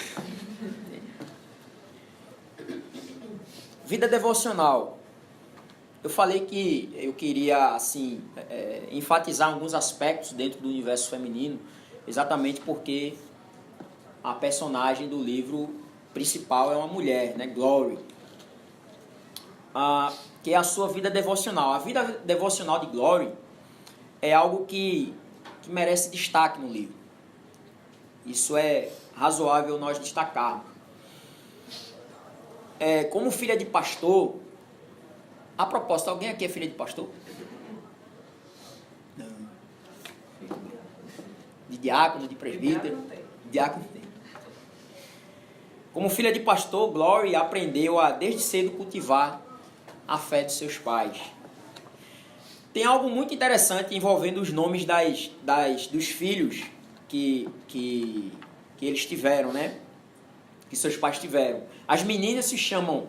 Vida devocional. Eu falei que eu queria assim, enfatizar alguns aspectos dentro do universo feminino, exatamente porque a personagem do livro principal é uma mulher, né? Glory. Que é a sua vida devocional. A vida devocional de Glory é algo que merece destaque no livro. Isso é razoável nós destacarmos. Como filha de pastor, a propósito, alguém aqui é filha de pastor? Não. De diácono, de presbítero? Diácono tem. Como filha de pastor, Glory aprendeu a desde cedo cultivar a fé de seus pais. Tem algo muito interessante envolvendo os nomes dos filhos que eles tiveram, né? Que seus pais tiveram. As meninas se chamam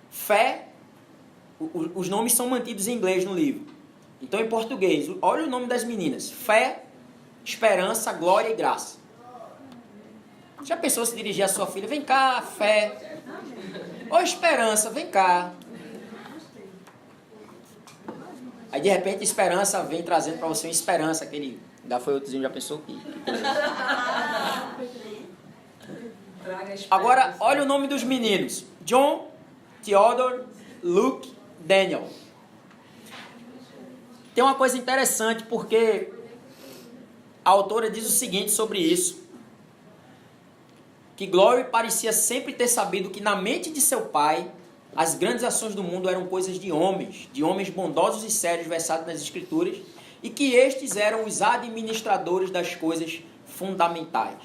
Fé. Os nomes são mantidos em inglês no livro. Então, em português, olha o nome das meninas. Fé, Esperança, Glória e Graça. Já pensou se dirigir a sua filha? Vem cá, Fé. Ô, Esperança, vem cá. Aí, de repente, Esperança vem trazendo para você uma esperança. Aquele gafanhotozinho, já pensou? Agora, olha o nome dos meninos. John, Theodore, Luke, Daniel. Tem uma coisa interessante, porque a autora diz o seguinte sobre isso: que Glory parecia sempre ter sabido que na mente de seu pai as grandes ações do mundo eram coisas de homens bondosos e sérios versados nas escrituras, e que estes eram os administradores das coisas fundamentais.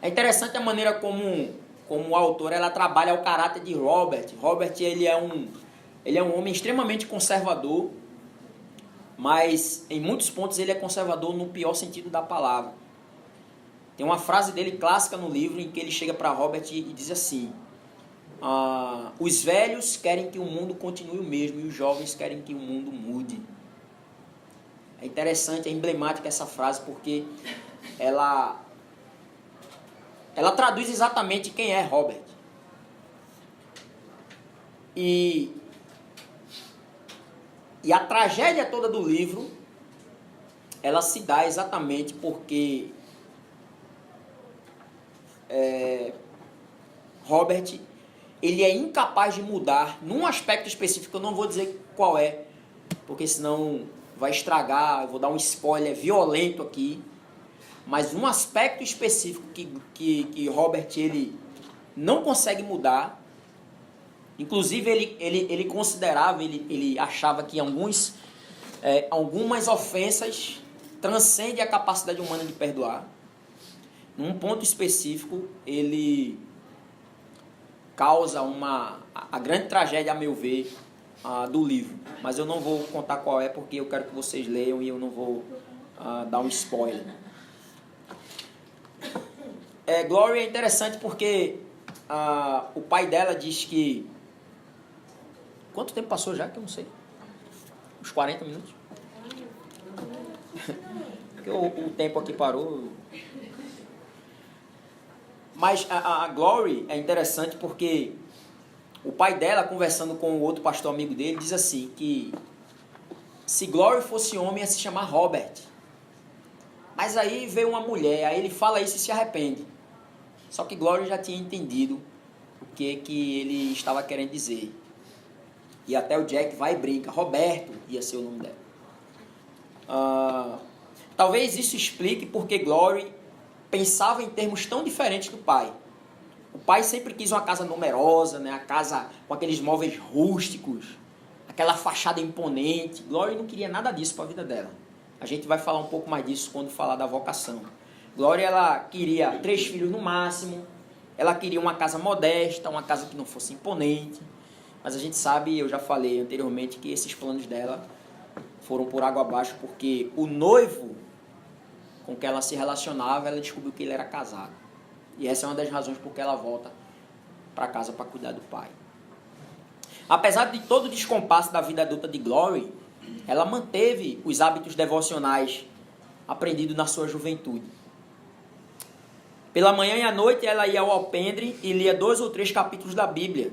É interessante a maneira como a autora ela trabalha o caráter de Robert. Robert ele é um homem extremamente conservador, mas em muitos pontos ele é conservador no pior sentido da palavra. Tem uma frase dele clássica no livro em que ele chega para Robert e diz assim: os velhos querem que o mundo continue o mesmo e os jovens querem que o mundo mude. É interessante, é emblemática essa frase, porque ela traduz exatamente quem é Robert. E a tragédia toda do livro, ela se dá exatamente porque Robert, ele é incapaz de mudar num aspecto específico. Eu não vou dizer qual é, porque senão vai estragar, eu vou dar um spoiler violento aqui. Mas num aspecto específico que Robert ele não consegue mudar. Inclusive ele considerava, ele achava que algumas ofensas transcendem a capacidade humana de perdoar. Num ponto específico, ele causa a grande tragédia, a meu ver, do livro. Mas eu não vou contar qual é, porque eu quero que vocês leiam e eu não vou dar um spoiler. Glory é interessante porque o pai dela diz que... Quanto tempo passou já que eu não sei? Uns 40 minutos? Porque o tempo aqui parou. Mas a Glory é interessante porque o pai dela, conversando com o outro pastor amigo dele, diz assim, que se Glory fosse homem ia se chamar Robert. mas aí veio uma mulher, aí ele fala isso e se arrepende. Só que Glory já tinha entendido o que ele estava querendo dizer. E até o Jack vai e brinca. Roberto ia ser o nome dela. Talvez isso explique porque Glory pensava em termos tão diferentes do pai. O pai sempre quis uma casa numerosa, né? A casa com aqueles móveis rústicos, aquela fachada imponente. Glory não queria nada disso para a vida dela. A gente vai falar um pouco mais disso quando falar da vocação. Glory, ela queria 3 filhos no máximo. Ela queria uma casa modesta, uma casa que não fosse imponente. Mas a gente sabe, eu já falei anteriormente, que esses planos dela foram por água abaixo, porque o noivo com que ela se relacionava, ela descobriu que ele era casado. E essa é uma das razões por que ela volta para casa para cuidar do pai. Apesar de todo o descompasso da vida adulta de Glory, ela manteve os hábitos devocionais aprendidos na sua juventude. Pela manhã e à noite ela ia ao alpendre e lia 2 ou 3 capítulos da Bíblia.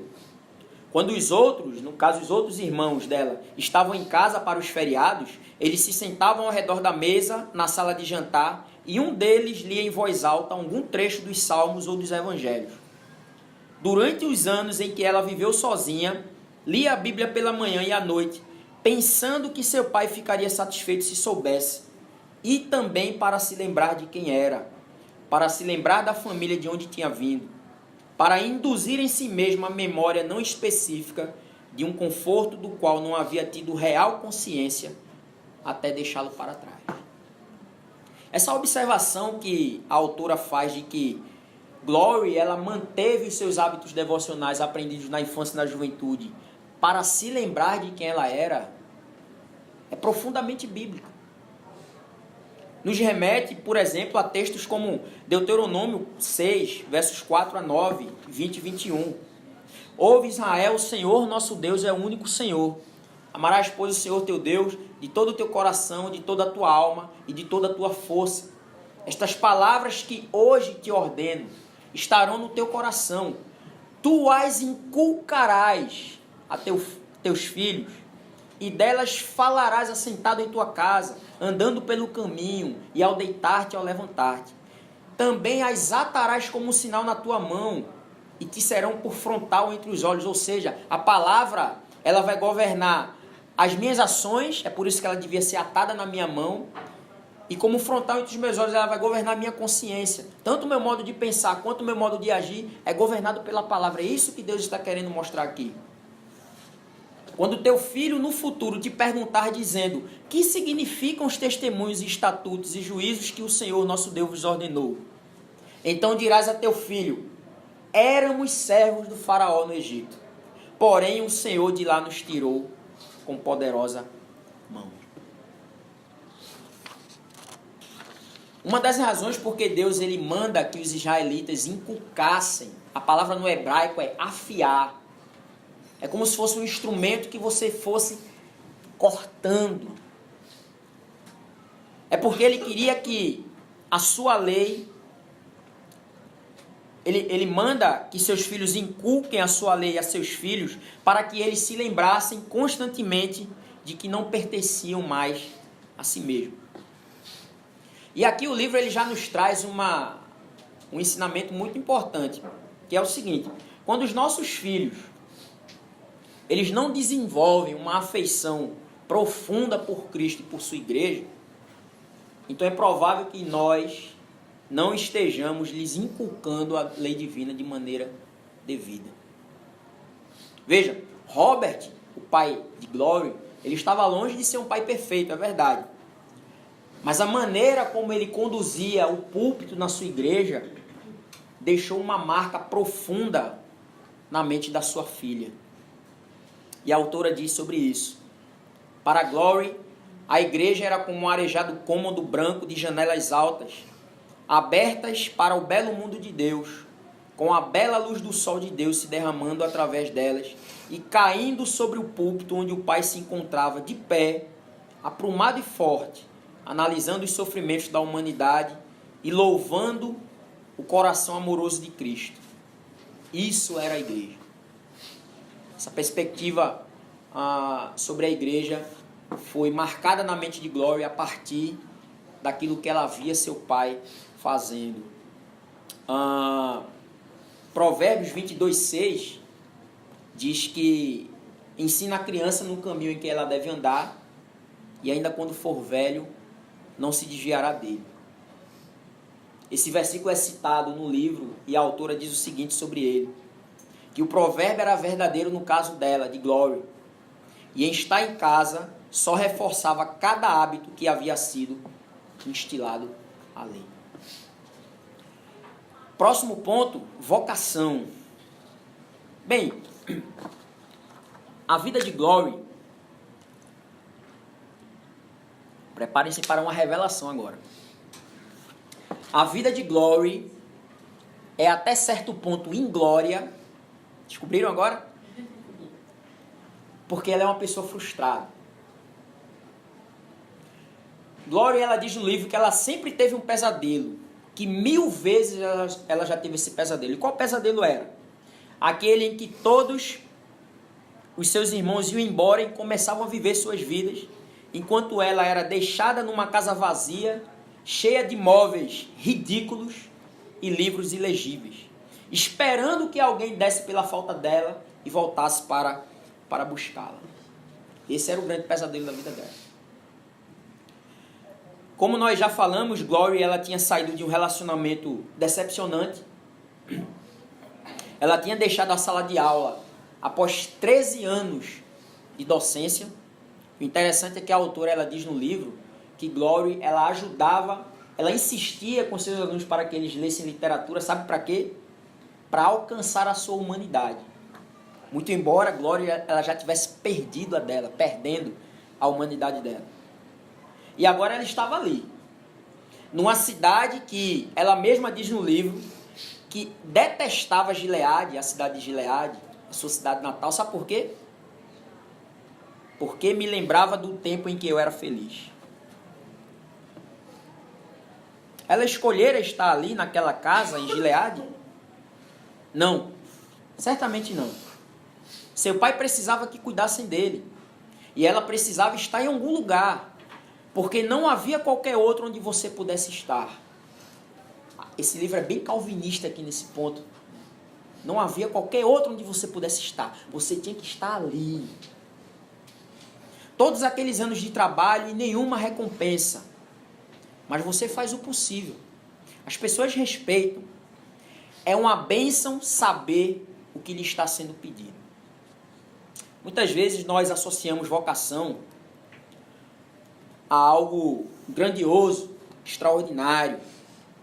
Quando os outros, no caso os outros irmãos dela, estavam em casa para os feriados, eles se sentavam ao redor da mesa, na sala de jantar, e um deles lia em voz alta algum trecho dos Salmos ou dos Evangelhos. Durante os anos em que ela viveu sozinha, lia a Bíblia pela manhã e à noite, pensando que seu pai ficaria satisfeito se soubesse, e também para se lembrar de quem era, para se lembrar da família de onde tinha vindo, para induzir em si mesma a memória não específica de um conforto do qual não havia tido real consciência até deixá-lo para trás. Essa observação que a autora faz de que Glory, ela manteve os seus hábitos devocionais aprendidos na infância e na juventude para se lembrar de quem ela era, é profundamente bíblica. Nos remete, por exemplo, a textos como Deuteronômio 6, versos 4 a 9, 20 e 21. Ouve Israel, o Senhor nosso Deus é o único Senhor. Amarás, pois, o Senhor teu Deus de todo o teu coração, de toda a tua alma e de toda a tua força. Estas palavras que hoje te ordeno estarão no teu coração. Tu as inculcarás a teus filhos, e delas falarás assentado em tua casa, andando pelo caminho, e ao deitar-te e ao levantar-te. Também as atarás como um sinal na tua mão, e te serão por frontal entre os olhos. Ou seja, a palavra, ela vai governar as minhas ações, é por isso que ela devia ser atada na minha mão, e como frontal entre os meus olhos, ela vai governar a minha consciência. Tanto o meu modo de pensar, quanto o meu modo de agir, é governado pela palavra. É isso que Deus está querendo mostrar aqui. Quando teu filho no futuro te perguntar dizendo: que significam os testemunhos, estatutos e juízos que o Senhor nosso Deus vos ordenou? Então dirás a teu filho: éramos servos do faraó no Egito, porém o Senhor de lá nos tirou com poderosa mão. Uma das razões porque Deus ele manda que os israelitas inculcassem, a palavra no hebraico é afiar. É como se fosse um instrumento que você fosse cortando. É porque ele queria que a sua lei, ele manda que seus filhos inculquem a sua lei a seus filhos, para que eles se lembrassem constantemente de que não pertenciam mais a si mesmo. E aqui o livro ele já nos traz um ensinamento muito importante, que é o seguinte: quando os nossos filhos eles não desenvolvem uma afeição profunda por Cristo e por sua igreja, então é provável que nós não estejamos lhes inculcando a lei divina de maneira devida. Veja, Robert, o pai de Glory, ele estava longe de ser um pai perfeito, é verdade. Mas a maneira como ele conduzia o púlpito na sua igreja deixou uma marca profunda na mente da sua filha. E a autora diz sobre isso: para Glory, a igreja era como um arejado cômodo branco de janelas altas, abertas para o belo mundo de Deus, com a bela luz do sol de Deus se derramando através delas e caindo sobre o púlpito onde o pai se encontrava de pé, aprumado e forte, analisando os sofrimentos da humanidade e louvando o coração amoroso de Cristo. Isso era a igreja. Essa perspectiva sobre a igreja foi marcada na mente de Glory a partir daquilo que ela via seu pai fazendo. Provérbios 22:6 diz que ensina a criança no caminho em que ela deve andar, e ainda quando for velho, não se desviará dele. Esse versículo é citado no livro e a autora diz o seguinte sobre ele: que o provérbio era verdadeiro no caso dela, de Glory, e em estar em casa só reforçava cada hábito que havia sido instilado ali. Próximo ponto, vocação. Bem, a vida de Glory, preparem-se para uma revelação agora. A vida de Glory é até certo ponto inglória. Descobriram agora? Porque ela é uma pessoa frustrada. Glory, ela diz no livro que ela sempre teve um pesadelo, que 1000 vezes ela já teve esse pesadelo. E qual pesadelo era? Aquele em que todos os seus irmãos iam embora e começavam a viver suas vidas, enquanto ela era deixada numa casa vazia, cheia de móveis ridículos e livros ilegíveis, esperando que alguém desse pela falta dela e voltasse para buscá-la. Esse era o grande pesadelo da vida dela. Como nós já falamos, Glory, ela tinha saído de um relacionamento decepcionante. Ela tinha deixado a sala de aula após 13 anos de docência. O interessante é que a autora, ela diz no livro que Glory, ela ajudava, ela insistia com seus alunos para que eles lessem literatura, sabe para quê? Para alcançar a sua humanidade. Muito embora Glory, ela já tivesse perdendo a humanidade dela. E agora ela estava ali, numa cidade que ela mesma diz no livro que detestava Gileade, a cidade de Gileade, a sua cidade natal. Sabe por quê? Porque me lembrava do tempo em que eu era feliz. Ela escolhera estar ali naquela casa em Gileade? Não, certamente não. Seu pai precisava que cuidassem dele, e ela precisava estar em algum lugar, porque não havia qualquer outro onde você pudesse estar. Esse livro é bem calvinista aqui nesse ponto. Não havia qualquer outro onde você pudesse estar. Você tinha que estar ali. Todos aqueles anos de trabalho e nenhuma recompensa. Mas você faz o possível. As pessoas respeitam. É uma bênção saber o que lhe está sendo pedido. Muitas vezes nós associamos vocação a algo grandioso, extraordinário,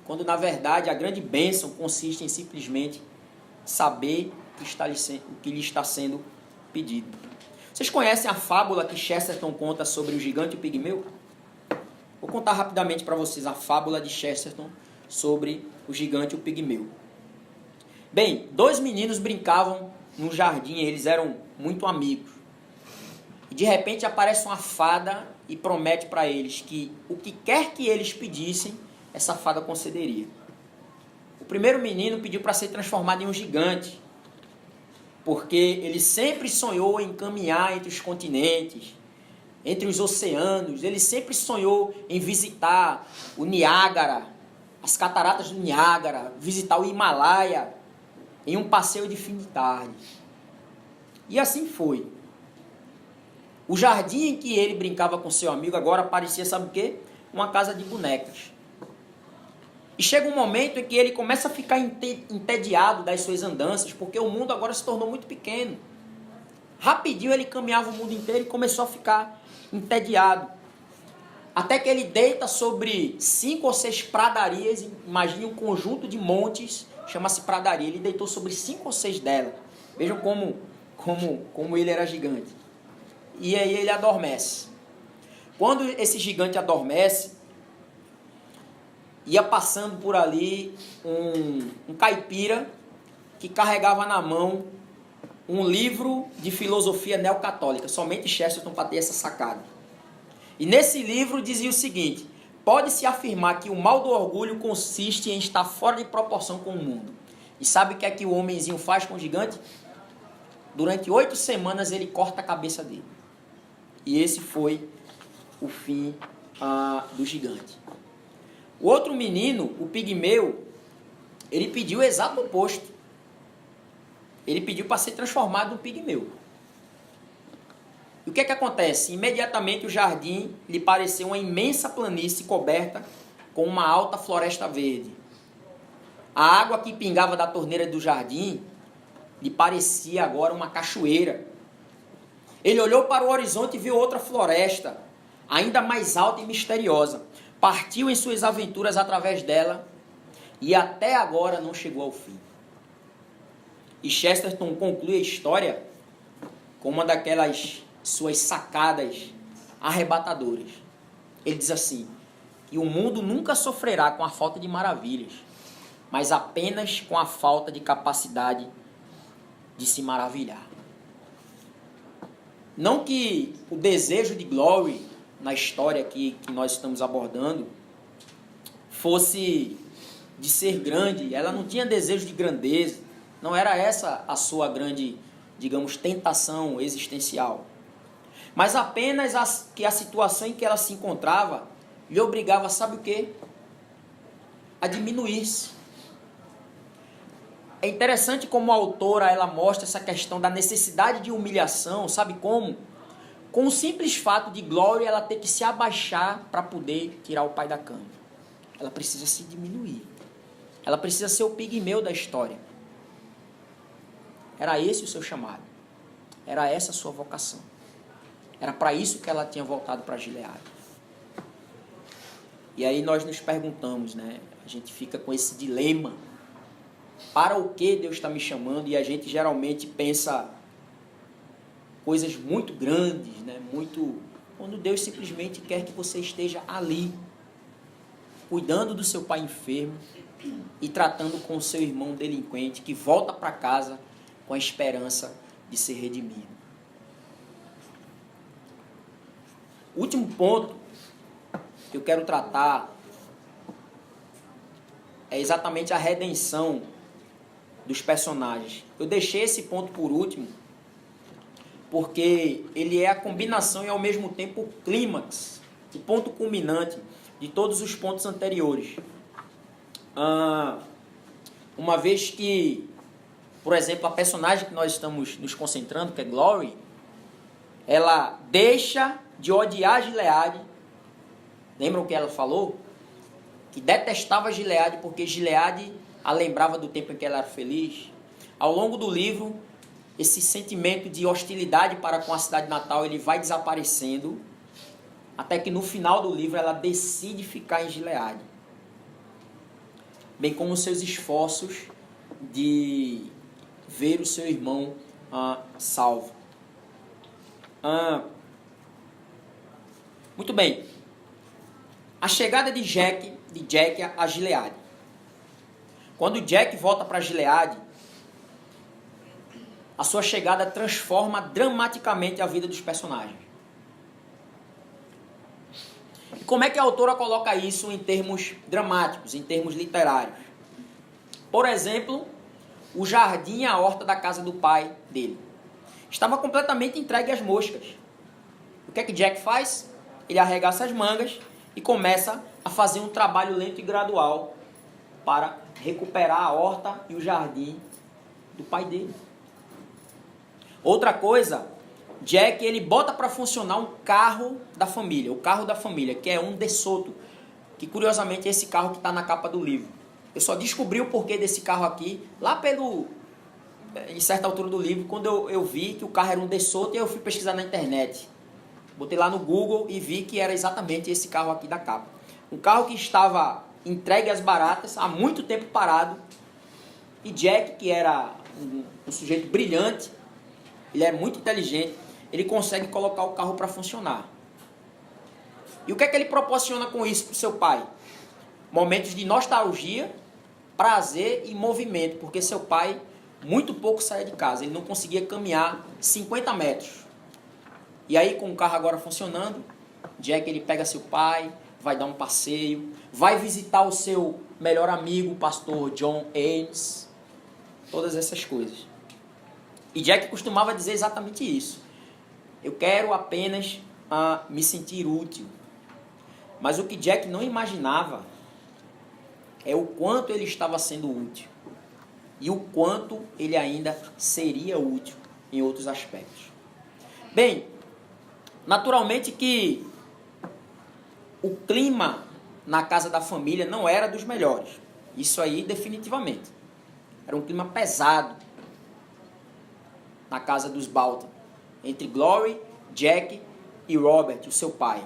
quando na verdade a grande bênção consiste em simplesmente saber o que lhe está sendo pedido. Vocês conhecem a fábula que Chesterton conta sobre o gigante e o pigmeu? Vou contar rapidamente para vocês a fábula de Chesterton sobre o gigante e o pigmeu. Bem, 2 meninos brincavam num jardim, eles eram muito amigos. E de repente aparece uma fada e promete para eles que o que quer que eles pedissem, essa fada concederia. O primeiro menino pediu para ser transformado em um gigante, porque ele sempre sonhou em caminhar entre os continentes, entre os oceanos. Ele sempre sonhou em visitar o Niágara, as cataratas do Niágara, visitar o Himalaia em um passeio de fim de tarde. E assim foi. O jardim em que ele brincava com seu amigo agora parecia, sabe o quê? Uma casa de bonecas. E chega um momento em que ele começa a ficar entediado das suas andanças, porque o mundo agora se tornou muito pequeno. Rapidinho ele caminhava o mundo inteiro e começou a ficar entediado. Até que ele deita sobre 5 ou 6 pradarias, imagine um conjunto de montes, chama-se pradaria. Ele deitou sobre 5 ou 6 delas. Vejam como ele era gigante. E aí ele adormece. Quando esse gigante adormece, ia passando por ali um caipira que carregava na mão um livro de filosofia neocatólica. Somente Chesterton para ter essa sacada. E nesse livro dizia o seguinte: pode-se afirmar que o mal do orgulho consiste em estar fora de proporção com o mundo. E sabe o que é que o homenzinho faz com o gigante? Durante 8 semanas ele corta a cabeça dele. E esse foi o fim do gigante. O outro menino, o pigmeu, ele pediu o exato oposto. Ele pediu para ser transformado no pigmeu. E o que é que acontece? Imediatamente o jardim lhe pareceu uma imensa planície coberta com uma alta floresta verde. A água que pingava da torneira do jardim lhe parecia agora uma cachoeira. Ele olhou para o horizonte e viu outra floresta, ainda mais alta e misteriosa. Partiu em suas aventuras através dela e até agora não chegou ao fim. E Chesterton conclui a história com uma daquelas suas sacadas arrebatadoras. Ele diz assim, que o mundo nunca sofrerá com a falta de maravilhas, mas apenas com a falta de capacidade de se maravilhar. Não que o desejo de Glory, na história aqui que nós estamos abordando, fosse de ser grande. Ela não tinha desejo de grandeza. Não era essa a sua grande, digamos, tentação existencial. Mas apenas que a situação em que ela se encontrava lhe obrigava, sabe o quê? A diminuir-se. É interessante como a autora ela mostra essa questão da necessidade de humilhação, sabe como? Com o simples fato de Glory ela ter que se abaixar para poder tirar o pai da cama. Ela precisa se diminuir. Ela precisa ser o pigmeu da história. Era esse o seu chamado. Era essa a sua vocação. Era para isso que ela tinha voltado para Gileade. E aí nós nos perguntamos, né? A gente fica com esse dilema. Para o que Deus está me chamando? E a gente geralmente pensa coisas muito grandes, né? Quando Deus simplesmente quer que você esteja ali, cuidando do seu pai enfermo e tratando com o seu irmão delinquente que volta para casa com a esperança de ser redimido. O último ponto que eu quero tratar é exatamente a redenção dos personagens. Eu deixei esse ponto por último porque ele é a combinação e ao mesmo tempo o clímax, o ponto culminante de todos os pontos anteriores. Uma vez que, por exemplo, a personagem que nós estamos nos concentrando, que é Glory, ela deixa de odiar Gileade. Lembram o que ela falou? Que detestava Gileade porque Gileade a lembrava do tempo em que ela era feliz. Ao longo do livro, esse sentimento de hostilidade para com a cidade natal ele vai desaparecendo, até que no final do livro ela decide ficar em Gileade, bem como os seus esforços de ver o seu irmão salvo. Muito bem. A chegada de Jack a Gileade. Quando Jack volta para Gileade, a sua chegada transforma dramaticamente a vida dos personagens. E como é que a autora coloca isso em termos dramáticos, em termos literários? Por exemplo, o jardim e a horta da casa do pai dele estava completamente entregue às moscas. O que é que Jack faz? Ele arregaça as mangas e começa a fazer um trabalho lento e gradual para recuperar a horta e o jardim do pai dele. Outra coisa, Jack ele bota para funcionar um carro da família, o carro da família, que é um DeSoto, que curiosamente é esse carro que está na capa do livro. Eu só descobri o porquê desse carro aqui lá em certa altura do livro, quando eu vi que o carro era um DeSoto, e eu fui pesquisar na internet. Botei lá no Google e vi que era exatamente esse carro aqui da capa. Um carro que estava entregue às baratas, há muito tempo parado, e Jack, que era um sujeito brilhante, ele é muito inteligente, ele consegue colocar o carro para funcionar. E o que é que ele proporciona com isso para o seu pai? Momentos de nostalgia, prazer e movimento, porque seu pai muito pouco saía de casa, ele não conseguia caminhar 50 metros. E aí, com o carro agora funcionando, Jack ele pega seu pai, vai dar um passeio, vai visitar o seu melhor amigo, o pastor John Ames, todas essas coisas. E Jack costumava dizer exatamente isso. Eu quero apenas me sentir útil. Mas o que Jack não imaginava é o quanto ele estava sendo útil e o quanto ele ainda seria útil em outros aspectos. Bem, naturalmente que o clima na casa da família não era dos melhores. Isso aí definitivamente. Era um clima pesado na casa dos Bolton, entre Glory, Jack e Robert, o seu pai.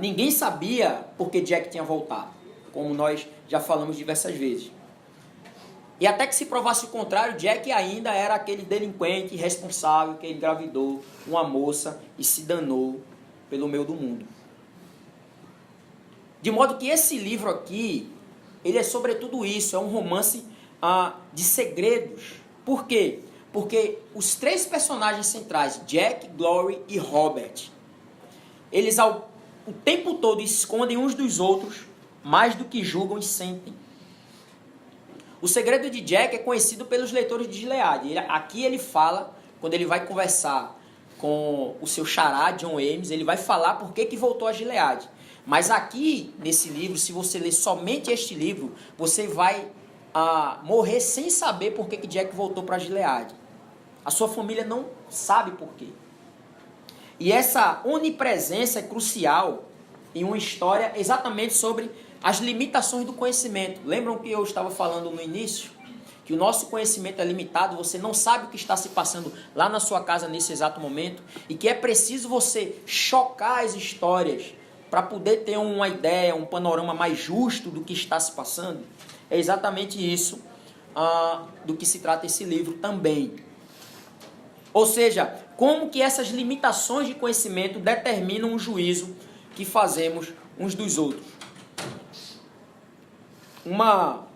Ninguém sabia por que Jack tinha voltado, como nós já falamos diversas vezes. E até que se provasse o contrário, Jack ainda era aquele delinquente irresponsável que engravidou uma moça e se danou pelo meio do mundo. De modo que esse livro aqui, ele é sobretudo isso, é um romance de segredos. Por quê? Porque os três personagens centrais, Jack, Glory e Robert, eles o tempo todo escondem uns dos outros mais do que julgam e sentem. O segredo de Jack é conhecido pelos leitores de Gilead. Aqui ele fala, quando ele vai conversar com o seu xará, John Ames, ele vai falar por que voltou a Gilead. Mas aqui, nesse livro, se você ler somente este livro, você vai morrer sem saber por que Jack voltou para Gilead. A sua família não sabe por quê. E essa onipresença é crucial em uma história exatamente sobre as limitações do conhecimento. Lembram que eu estava falando no início? Que o nosso conhecimento é limitado, você não sabe o que está se passando lá na sua casa nesse exato momento, e que é preciso você chocar as histórias para poder ter uma ideia, um panorama mais justo do que está se passando. É exatamente isso do que se trata esse livro também. Ou seja, como que essas limitações de conhecimento determinam o juízo que fazemos uns dos outros. Uma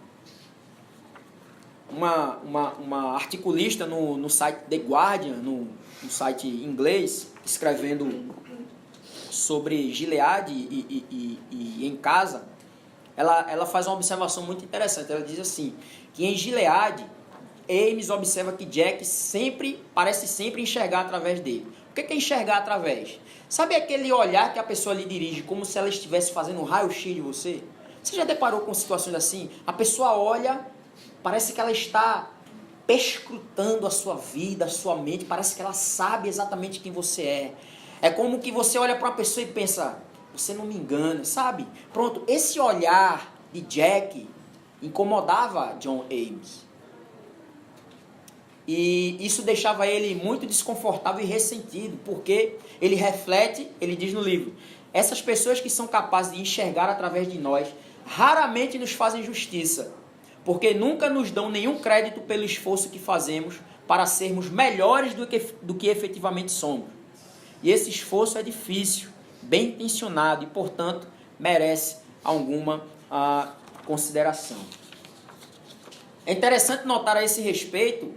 articulista no site The Guardian, no site inglês, escrevendo sobre Gilead e em casa, ela faz uma observação muito interessante. Ela diz assim, que em Gilead, Ames observa que Jack parece sempre enxergar através dele. O que é enxergar através? Sabe aquele olhar que a pessoa lhe dirige, como se ela estivesse fazendo um raio-x de você? Você já deparou com situações assim? A pessoa olha, parece que ela está perscrutando a sua vida, a sua mente, parece que ela sabe exatamente quem você é. É como que você olha para uma pessoa e pensa, você não me engana, sabe? Pronto, esse olhar de Jack incomodava John Ames. E isso deixava ele muito desconfortável e ressentido, porque ele reflete, ele diz no livro, essas pessoas que são capazes de enxergar através de nós, raramente nos fazem justiça, porque nunca nos dão nenhum crédito pelo esforço que fazemos para sermos melhores do que efetivamente somos. E esse esforço é difícil, bem intencionado e, portanto, merece alguma consideração. É interessante notar a esse respeito,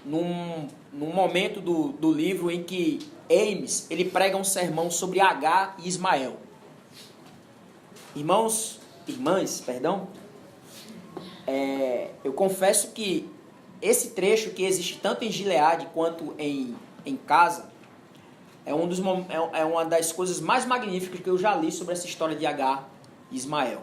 num momento do livro em que Ames ele prega um sermão sobre Agar e Ismael. Irmãs, eu confesso que esse trecho que existe tanto em Gilead quanto em casa é uma das coisas mais magníficas que eu já li sobre essa história de Agar e Ismael.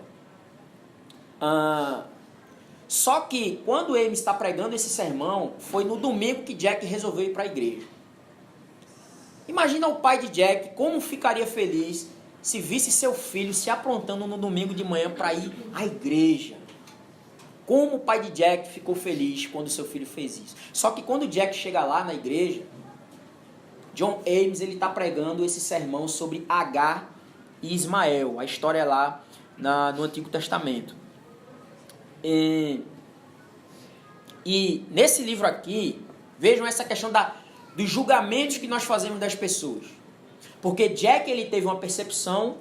Só que quando Ames está pregando esse sermão, foi no domingo que Jack resolveu ir para a igreja. Imagina o pai de Jack como ficaria feliz se visse seu filho se aprontando no domingo de manhã para ir à igreja. Como o pai de Jack ficou feliz quando seu filho fez isso. Só que quando Jack chega lá na igreja, John Ames está pregando esse sermão sobre Agar e Ismael. A história é lá no Antigo Testamento. E nesse livro aqui, vejam essa questão dos julgamentos que nós fazemos das pessoas. Porque Jack ele teve uma percepção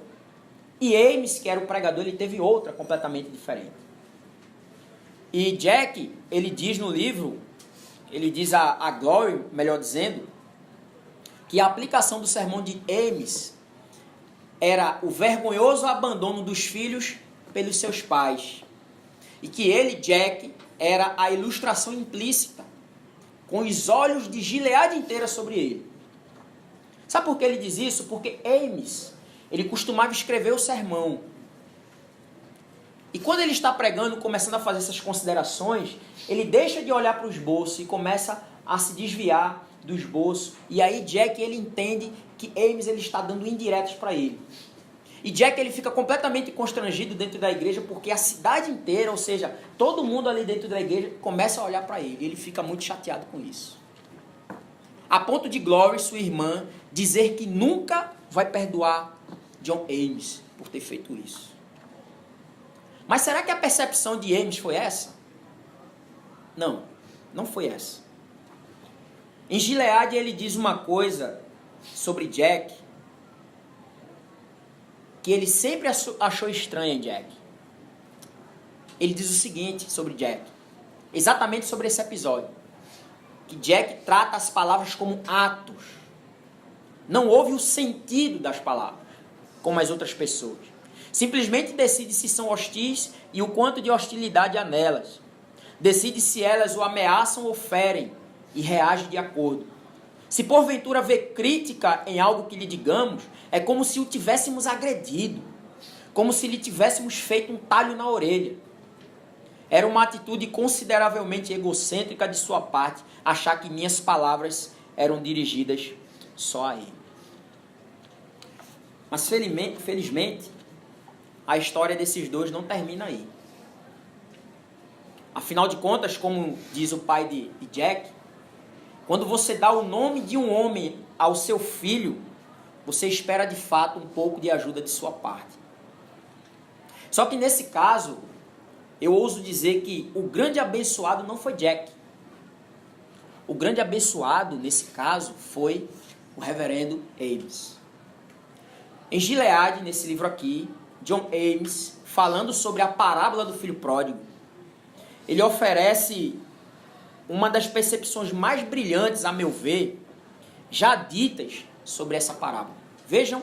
e Ames, que era o pregador, ele teve outra completamente diferente. E Jack, ele diz no livro, ele diz a Glory, melhor dizendo, que a aplicação do sermão de Ames era o vergonhoso abandono dos filhos pelos seus pais. E que ele, Jack, era a ilustração implícita, com os olhos de Gilead inteira sobre ele. Sabe por que ele diz isso? Porque Ames, ele costumava escrever o sermão. E quando ele está pregando, começando a fazer essas considerações, ele deixa de olhar para o esboço e começa a se desviar do esboço. E aí Jack, ele entende que Ames, ele está dando indiretas para ele. E Jack, ele fica completamente constrangido dentro da igreja, porque a cidade inteira, ou seja, todo mundo ali dentro da igreja, começa a olhar para ele. E ele fica muito chateado com isso. A ponto de Glory, sua irmã, dizer que nunca vai perdoar John Ames por ter feito isso. Mas será que a percepção de Ames foi essa? Não, não foi essa. Em Gileade, ele diz uma coisa sobre Jack que ele sempre achou estranha em Jack. Ele diz o seguinte sobre Jack, exatamente sobre esse episódio, que Jack trata as palavras como atos. Não ouve o sentido das palavras, como as outras pessoas. Simplesmente decide se são hostis e o quanto de hostilidade há nelas. Decide se elas o ameaçam ou ferem e reage de acordo. Se porventura vê crítica em algo que lhe digamos, é como se o tivéssemos agredido, como se lhe tivéssemos feito um talho na orelha. Era uma atitude consideravelmente egocêntrica de sua parte, achar que minhas palavras eram dirigidas só a ele. Mas felizmente, a história desses dois não termina aí. Afinal de contas, como diz o pai de Jack, quando você dá o nome de um homem ao seu filho, você espera de fato um pouco de ajuda de sua parte. Só que nesse caso, eu ouso dizer que o grande abençoado não foi Jack. O grande abençoado, nesse caso, foi o reverendo Ames. Em Gileade, nesse livro aqui, John Ames, falando sobre a parábola do filho pródigo, ele oferece uma das percepções mais brilhantes, a meu ver, já ditas sobre essa parábola. Vejam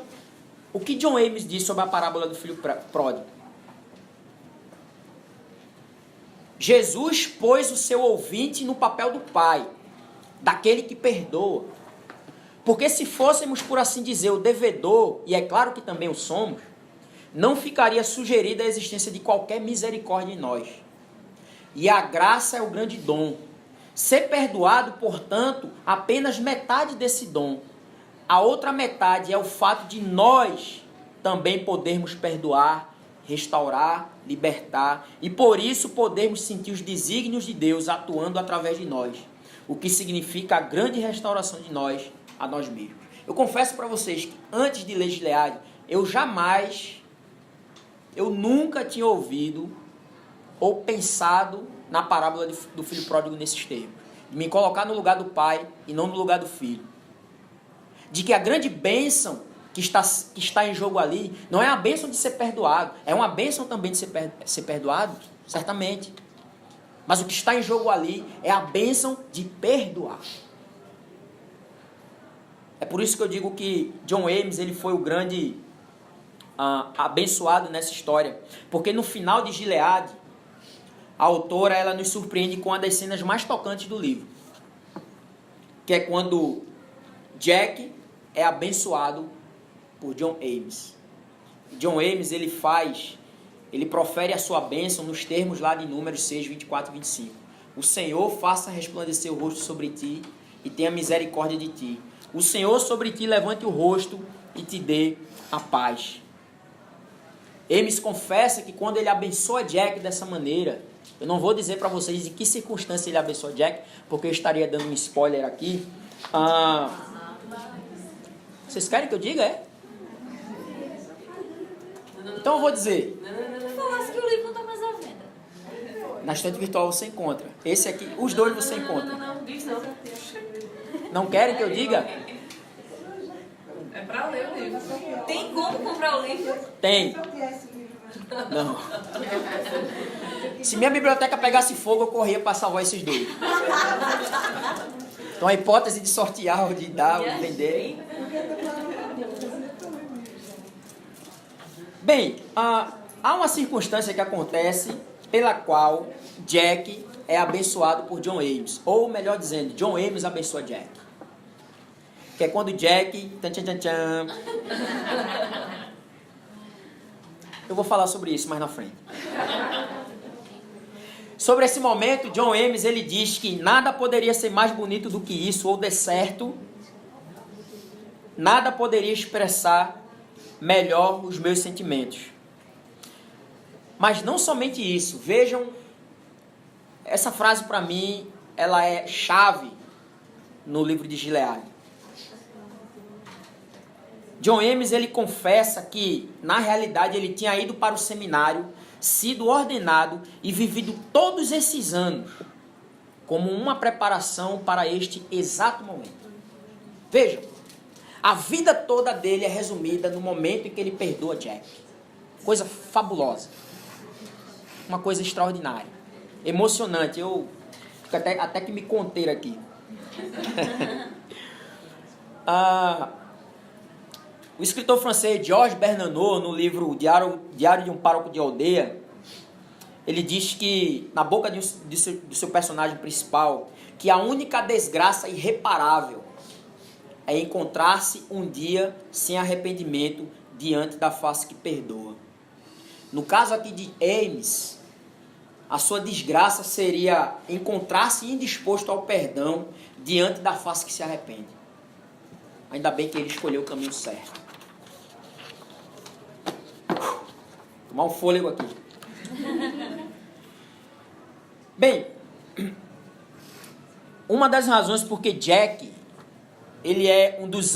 o que John Ames diz sobre a parábola do filho pródigo. Jesus pôs o seu ouvinte no papel do pai, daquele que perdoa. Porque se fôssemos, por assim dizer, o devedor, e é claro que também o somos, não ficaria sugerida a existência de qualquer misericórdia em nós. E a graça é o grande dom. Ser perdoado, portanto, apenas metade desse dom. A outra metade é o fato de nós também podermos perdoar, restaurar, libertar, e por isso podermos sentir os desígnios de Deus atuando através de nós, o que significa a grande restauração de nós a nós mesmos. Eu confesso para vocês que antes de ler Gileade, eu nunca tinha ouvido ou pensado na parábola do filho pródigo nesses termos. Me colocar no lugar do pai e não no lugar do filho. De que a grande bênção que está em jogo ali não é a bênção de ser perdoado, é uma bênção também de ser perdoado, certamente. Mas o que está em jogo ali é a bênção de perdoar. É por isso que eu digo que John Ames, ele foi o grande abençoado nessa história. Porque no final de Gileade, a autora, ela nos surpreende com uma das cenas mais tocantes do livro. Que é quando Jack é abençoado por John Ames. John Ames, ele profere a sua bênção nos termos lá de Números 6, 24 e 25. O Senhor faça resplandecer o rosto sobre ti e tenha misericórdia de ti. O Senhor sobre ti levante o rosto e te dê a paz. Ames confessa que quando ele abençoa Jack dessa maneira, eu não vou dizer para vocês em que circunstância ele abençoa Jack, porque eu estaria dando um spoiler aqui. Vocês querem que eu diga, é? Então eu vou dizer.
Tu falasse que o livro não está mais à venda.
Na estante virtual você encontra. Esse aqui, os dois você encontra.
Não, diz não.
Não querem que eu diga?
É para ler o livro. Tem como comprar o livro?
Tem. Não. Se minha biblioteca pegasse fogo, eu corria para salvar esses dois. Então a hipótese de sortear, ou de dar, ou de vender. Bem, há uma circunstância que acontece pela qual Jack é abençoado por John Ames. Ou melhor dizendo, John Ames abençoa Jack. Que é quando Jack... Eu vou falar sobre isso mais na frente. Sobre esse momento, John Ames, ele diz que nada poderia ser mais bonito do que isso, ou decerto, nada poderia expressar melhor os meus sentimentos. Mas não somente isso, vejam, essa frase para mim, ela é chave no livro de Gileade. John Ames, ele confessa que, na realidade, ele tinha ido para o seminário, sido ordenado e vivido todos esses anos como uma preparação para este exato momento. Vejam, a vida toda dele é resumida no momento em que ele perdoa Jack. Coisa fabulosa. Uma coisa extraordinária. Emocionante. Eu fico até que me conter aqui. O escritor francês Georges Bernanos, no livro Diário de um Pároco de Aldeia, ele diz que, na boca do seu personagem principal, que a única desgraça irreparável é encontrar-se um dia sem arrependimento diante da face que perdoa. No caso aqui de Ames, a sua desgraça seria encontrar-se indisposto ao perdão diante da face que se arrepende. Ainda bem que ele escolheu o caminho certo. Tomar um fôlego aqui. Bem, uma das razões porque Jack, ele é um dos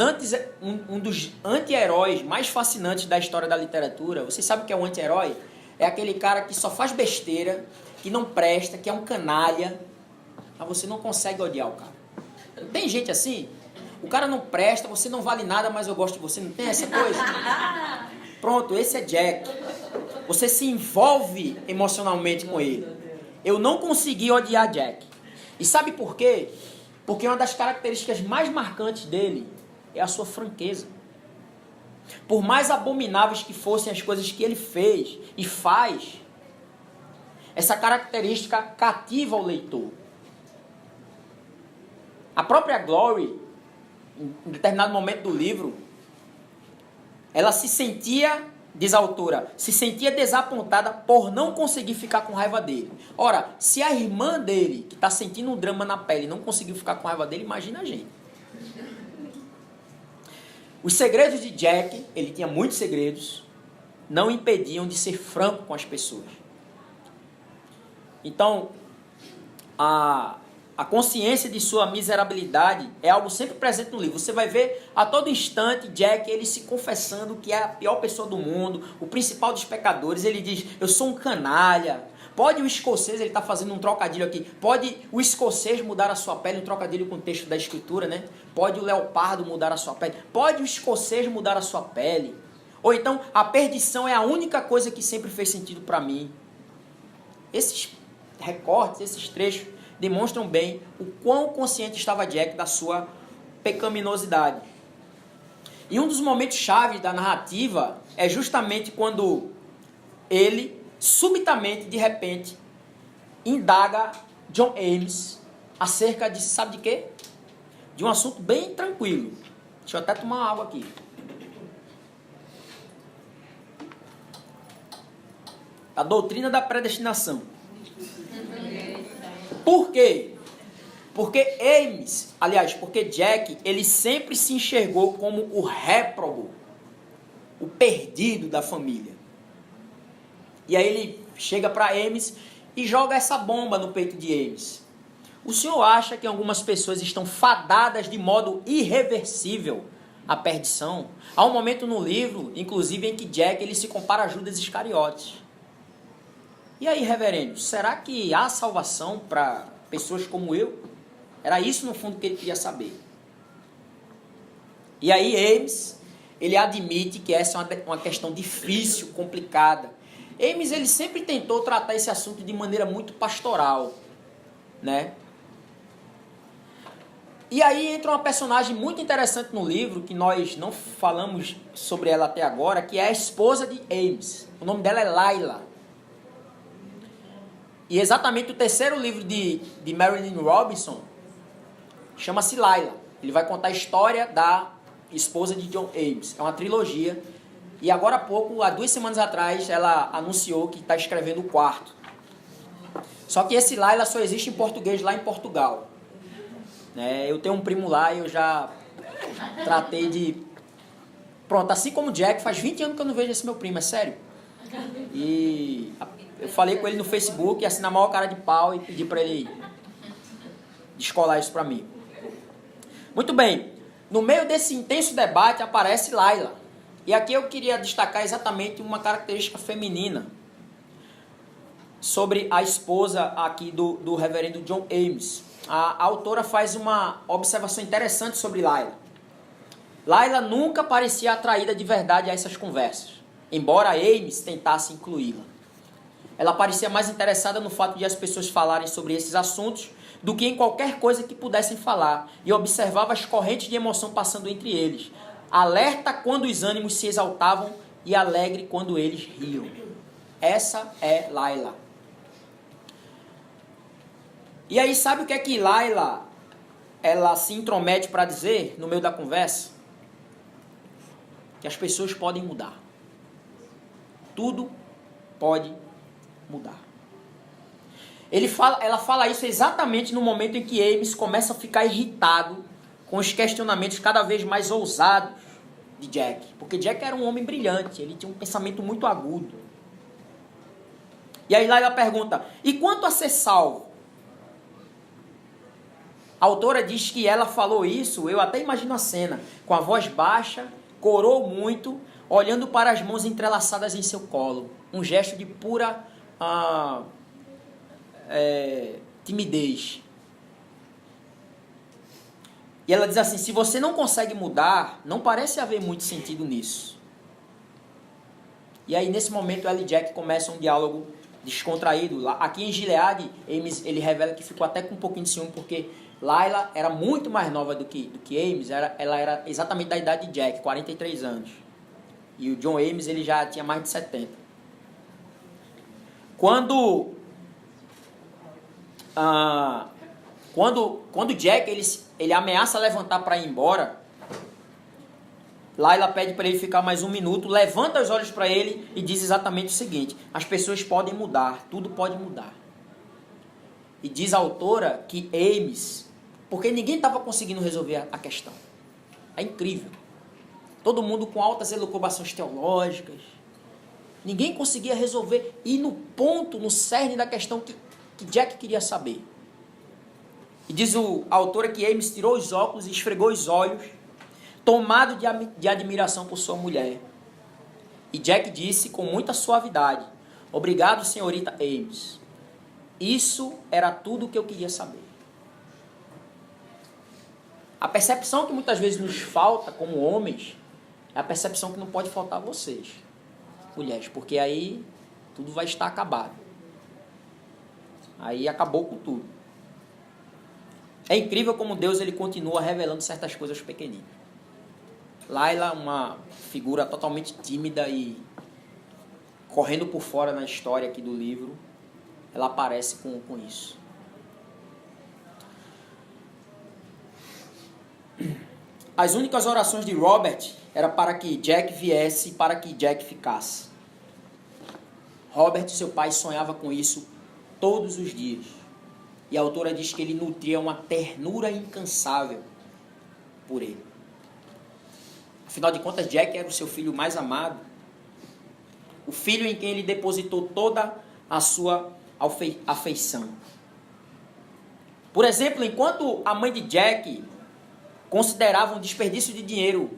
anti-heróis mais fascinantes da história da literatura. Você sabe o que é um anti-herói? É aquele cara que só faz besteira, que não presta, que é um canalha, mas você não consegue odiar o cara. Tem gente assim? O cara não presta, você não vale nada, mas eu gosto de você. Não tem essa coisa? Pronto, esse é Jack. Você se envolve emocionalmente com ele. Eu não consegui odiar Jack. E sabe por quê? Porque uma das características mais marcantes dele é a sua franqueza. Por mais abomináveis que fossem as coisas que ele fez e faz, essa característica cativa o leitor. A própria Glory, em determinado momento do livro, ela se sentia, diz a autora, se sentia desapontada por não conseguir ficar com raiva dele. Ora, se a irmã dele, que está sentindo um drama na pele, não conseguiu ficar com raiva dele, imagina a gente. Os segredos de Jack, ele tinha muitos segredos, não impediam de ser franco com as pessoas. Então, a consciência de sua miserabilidade é algo sempre presente no livro. Você vai ver a todo instante Jack, ele se confessando que é a pior pessoa do mundo, o principal dos pecadores. Ele diz, eu sou um canalha. Pode o escocês, ele está fazendo um trocadilho aqui, pode o escocês mudar a sua pele, um trocadilho com o texto da escritura, né? Pode o leopardo mudar a sua pele, pode o escocês mudar a sua pele. Ou então, a perdição é a única coisa que sempre fez sentido para mim. Esses recortes, esses trechos, demonstram bem o quão consciente estava Jack da sua pecaminosidade. E um dos momentos chave da narrativa é justamente quando ele, subitamente, de repente, indaga John Ames acerca de, sabe de quê? De um assunto bem tranquilo. Deixa eu até tomar uma água aqui. A doutrina da predestinação. Por quê? Porque porque Jack, ele sempre se enxergou como o réprobo, o perdido da família. E aí ele chega para Ames e joga essa bomba no peito de Ames. O senhor acha que algumas pessoas estão fadadas de modo irreversível à perdição? Há um momento no livro, inclusive, em que Jack ele se compara a Judas Iscariotes. E aí, reverendo, será que há salvação para pessoas como eu? Era isso, no fundo, que ele queria saber. E aí, Ames, ele admite que essa é uma questão difícil, complicada. Ames, ele sempre tentou tratar esse assunto de maneira muito pastoral, né? E aí entra uma personagem muito interessante no livro, que nós não falamos sobre ela até agora, que é a esposa de Ames. O nome dela é Laila. E exatamente o terceiro livro de Marilynne Robinson chama-se Laila. Ele vai contar a história da esposa de John Ames. É uma trilogia E agora há pouco, há 2 semanas atrás, ela anunciou que está escrevendo o 4º. Só que esse Laila só existe em português lá em Portugal. Eu tenho um primo lá e eu já tratei de... Pronto, assim como o Jack, faz 20 anos que eu não vejo esse meu primo, é sério. E eu falei com ele no Facebook, assim, na maior cara de pau, e pedi para ele descolar isso para mim. Muito bem, no meio desse intenso debate aparece Laila. E aqui eu queria destacar exatamente uma característica feminina sobre a esposa aqui do reverendo John Ames. A autora faz uma observação interessante sobre Laila. Laila nunca parecia atraída de verdade a essas conversas, embora Ames tentasse incluí-la. Ela parecia mais interessada no fato de as pessoas falarem sobre esses assuntos do que em qualquer coisa que pudessem falar, e observava as correntes de emoção passando entre eles, alerta quando os ânimos se exaltavam e alegre quando eles riam. Essa é Laila. E aí, sabe o que é que Laila ela se intromete para dizer no meio da conversa? Que as pessoas podem mudar. Tudo pode mudar. Ela fala isso exatamente no momento em que Ames começa a ficar irritado com os questionamentos cada vez mais ousados de Jack. Porque Jack era um homem brilhante, ele tinha um pensamento muito agudo. E aí Laila pergunta, e quanto a ser salvo? A autora diz que ela falou isso, eu até imagino a cena, com a voz baixa, corou muito, olhando para as mãos entrelaçadas em seu colo. Um gesto de pura timidez. E ela diz assim, se você não consegue mudar, não parece haver muito sentido nisso. E aí, nesse momento, ela e Jack começam um diálogo descontraído. Aqui em Gilead, ele revela que ficou até com um pouquinho de ciúme, porque Laila era muito mais nova do que Ames, ela era exatamente da idade de Jack, 43 anos. E o John Ames, ele já tinha mais de 70. Quando Jack ele ameaça levantar para ir embora, Laila pede para ele ficar mais 1 minuto, levanta os olhos para ele e diz exatamente o seguinte, as pessoas podem mudar, tudo pode mudar. E diz a autora que Ames, porque ninguém estava conseguindo resolver a questão. É incrível. Todo mundo com altas elucubrações teológicas. Ninguém conseguia resolver. E no ponto, no cerne da questão que Jack queria saber. E diz a autora que Ames tirou os óculos e esfregou os olhos, tomado de admiração por sua mulher. E Jack disse com muita suavidade, obrigado, senhorita Ames. Isso era tudo o que eu queria saber. A percepção que muitas vezes nos falta como homens é a percepção que não pode faltar a vocês, mulheres, porque aí tudo vai estar acabado. Aí acabou com tudo. É incrível como Deus ele continua revelando certas coisas pequeninas. Laila, uma figura totalmente tímida e correndo por fora na história aqui do livro, ela aparece com isso. As únicas orações de Robert era para que Jack viesse e para que Jack ficasse. Robert, seu pai, sonhava com isso todos os dias. E a autora diz que ele nutria uma ternura incansável por ele. Afinal de contas, Jack era o seu filho mais amado. O filho em quem ele depositou toda a sua afeição. Por exemplo, enquanto a mãe de Jack considerava um desperdício de dinheiro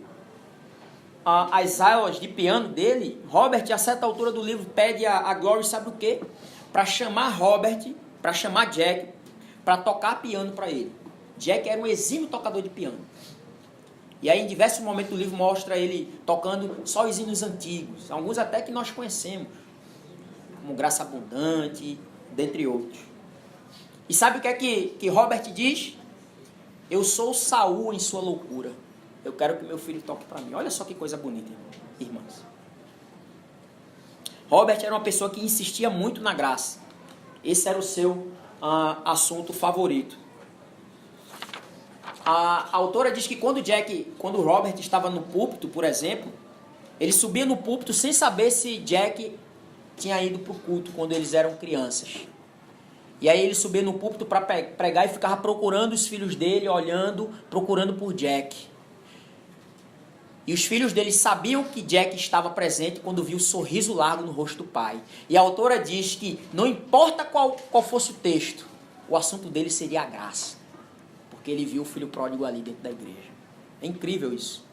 as aulas de piano dele, Robert, a certa altura do livro, pede a Glory, sabe o quê? Para chamar Jack, para tocar piano para ele. Jack era um exímio tocador de piano. E aí, em diversos momentos do livro, mostra ele tocando só os hinos antigos, alguns até que nós conhecemos, como Graça Abundante, dentre outros. E sabe o que é que Robert diz? Eu sou Saul em sua loucura. Eu quero que meu filho toque para mim. Olha só que coisa bonita, irmãs. Robert era uma pessoa que insistia muito na graça. Esse era o seu assunto favorito. A autora diz que quando Robert estava no púlpito, por exemplo, Ele subia no púlpito sem saber se Jack tinha ido para o culto quando eles eram crianças. E aí ele subia no púlpito para pregar e ficava procurando os filhos dele, olhando, procurando por Jack. E os filhos dele sabiam que Jack estava presente quando viu o sorriso largo no rosto do pai. E a autora diz que não importa qual fosse o texto, o assunto dele seria a graça. Porque ele viu o filho pródigo ali dentro da igreja. É incrível isso.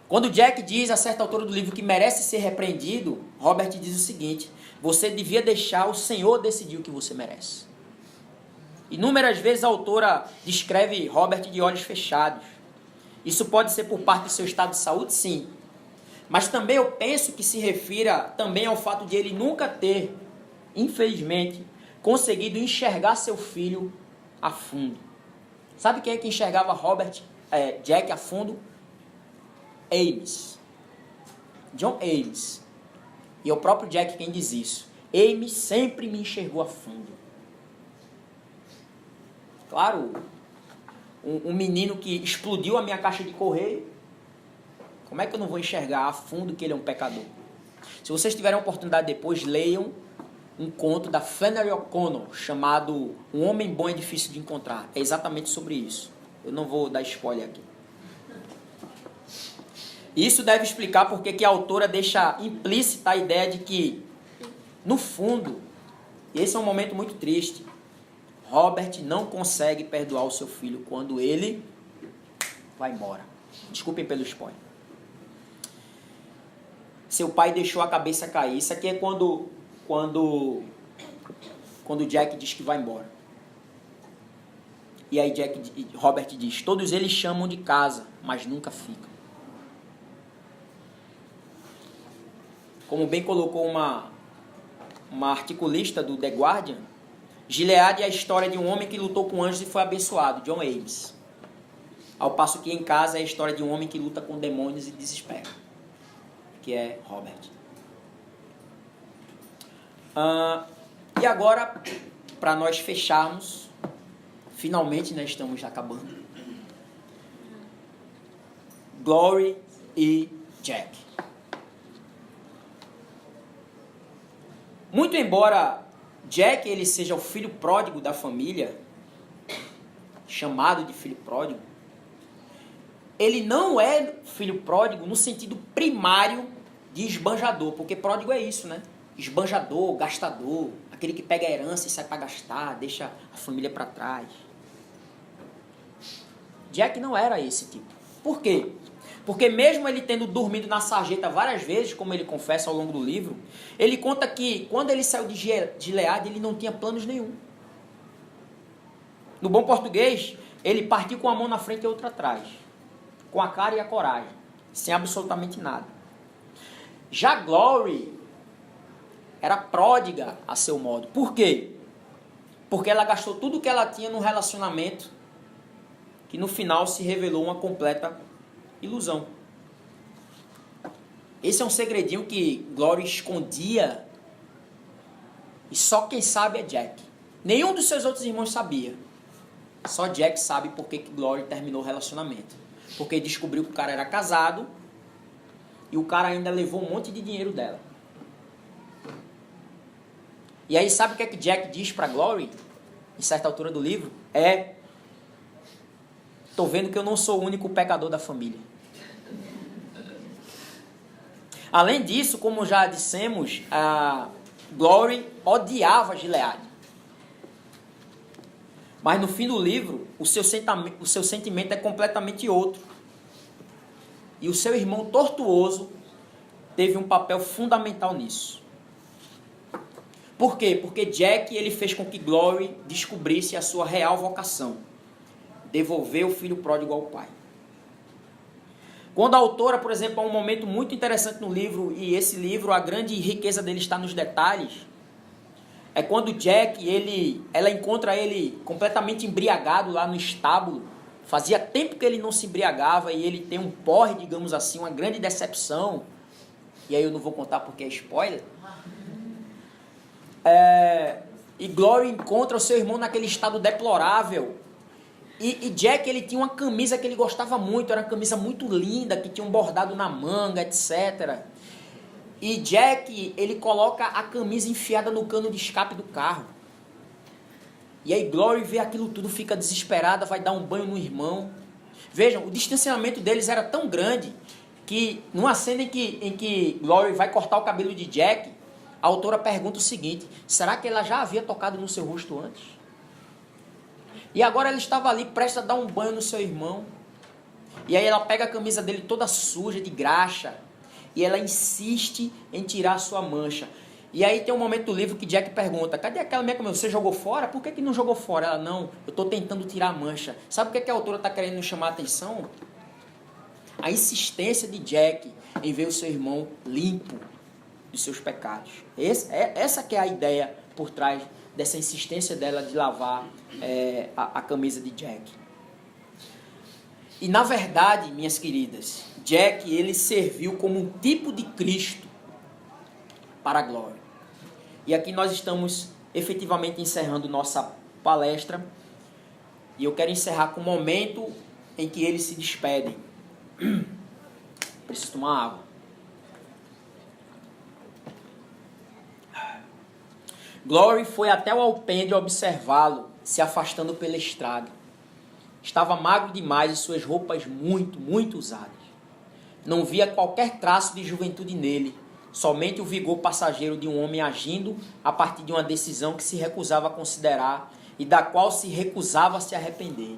Quando Jack diz a certa altura do livro que merece ser repreendido, Robert diz o seguinte: você devia deixar o Senhor decidir o que você merece. Inúmeras vezes a autora descreve Robert de olhos fechados. Isso pode ser por parte do seu estado de saúde, sim. Mas também eu penso que se refira também ao fato de ele nunca ter, infelizmente, conseguido enxergar seu filho a fundo. Sabe quem é que enxergava Jack a fundo? Ames. John Ames. E é o próprio Jack quem diz isso. Ames sempre me enxergou a fundo. Claro, um menino que explodiu a minha caixa de correio, como é que eu não vou enxergar a fundo que ele é um pecador? Se vocês tiverem a oportunidade depois, leiam um conto da Flannery O'Connor chamado Um Homem Bom é Difícil de Encontrar. É exatamente sobre isso. Eu não vou dar spoiler aqui. Isso deve explicar porque que a autora deixa implícita a ideia de que, no fundo, e esse é um momento muito triste, Robert não consegue perdoar o seu filho quando ele vai embora. Desculpem pelo spoiler. Seu pai deixou a cabeça cair. Isso aqui é quando Jack diz que vai embora. E aí Robert diz: todos eles chamam de casa, mas nunca ficam. Como bem colocou uma articulista do The Guardian, Gilead é a história de um homem que lutou com anjos e foi abençoado, John Ames. Ao passo que em casa é a história de um homem que luta com demônios e desespera, que é Robert. E agora, para nós fecharmos, finalmente nós estamos acabando. Glory e Jack. Muito embora Jack ele seja o filho pródigo da família, chamado de filho pródigo, ele não é filho pródigo no sentido primário de esbanjador, porque pródigo é isso, né? Esbanjador, gastador, aquele que pega a herança e sai para gastar, deixa a família para trás. Jack não era esse tipo. Por quê? Porque mesmo ele tendo dormido na sarjeta várias vezes, como ele confessa ao longo do livro, ele conta que quando ele saiu de Gilead, ele não tinha planos nenhum. No bom português, ele partiu com a mão na frente e outra atrás, com a cara e a coragem, sem absolutamente nada. Já Glory era pródiga a seu modo. Por quê? Porque ela gastou tudo o que ela tinha num relacionamento que no final se revelou uma completa ilusão. Esse é um segredinho que Glory escondia e só quem sabe é Jack. Nenhum dos seus outros irmãos sabia. Só Jack sabe por que Glory terminou o relacionamento. Porque descobriu que o cara era casado e o cara ainda levou um monte de dinheiro dela. E aí sabe o que é que Jack diz para Glory, em certa altura do livro? Tô vendo que eu não sou o único pecador da família. Além disso, como já dissemos, a Glory odiava Gilead. Mas no fim do livro, o seu sentimento é completamente outro. E o seu irmão tortuoso teve um papel fundamental nisso. Por quê? Porque Jack ele fez com que Glory descobrisse a sua real vocação. Devolver o filho pródigo ao pai. Quando a autora, por exemplo, há um momento muito interessante no livro, e esse livro, a grande riqueza dele está nos detalhes, é quando Jack, ela encontra ele completamente embriagado lá no estábulo. Fazia tempo que ele não se embriagava e ele tem um porre, digamos assim, uma grande decepção. E aí eu não vou contar porque é spoiler. E Glory encontra o seu irmão naquele estado deplorável. E Jack, ele tinha uma camisa que ele gostava muito, era uma camisa muito linda, que tinha um bordado na manga, etc. E Jack, ele coloca a camisa enfiada no cano de escape do carro. E aí Glory vê aquilo tudo, fica desesperada, vai dar um banho no irmão. Vejam, o distanciamento deles era tão grande que numa cena em que Glory vai cortar o cabelo de Jack, a autora pergunta o seguinte: será que ela já havia tocado no seu rosto antes? E agora ela estava ali prestes a dar um banho no seu irmão. E aí ela pega a camisa dele toda suja, de graxa, e ela insiste em tirar a sua mancha. E aí tem um momento do livro que Jack pergunta: cadê aquela minha camisa? Você jogou fora? Por que não jogou fora? Ela: não, eu estou tentando tirar a mancha. Sabe o que a autora está querendo nos chamar a atenção? A insistência de Jack em ver o seu irmão limpo dos seus pecados. Essa que é a ideia por trás dessa insistência dela de lavar a camisa de Jack. E na verdade, minhas queridas, Jack, ele serviu como um tipo de Cristo para a glória. E aqui nós estamos efetivamente encerrando nossa palestra. E eu quero encerrar com o momento em que eles se despedem. Preciso tomar água. Glory foi até o alpendre observá-lo, se afastando pela estrada. Estava magro demais e suas roupas muito usadas. Não via qualquer traço de juventude nele, somente o vigor passageiro de um homem agindo a partir de uma decisão que se recusava a considerar e da qual se recusava a se arrepender.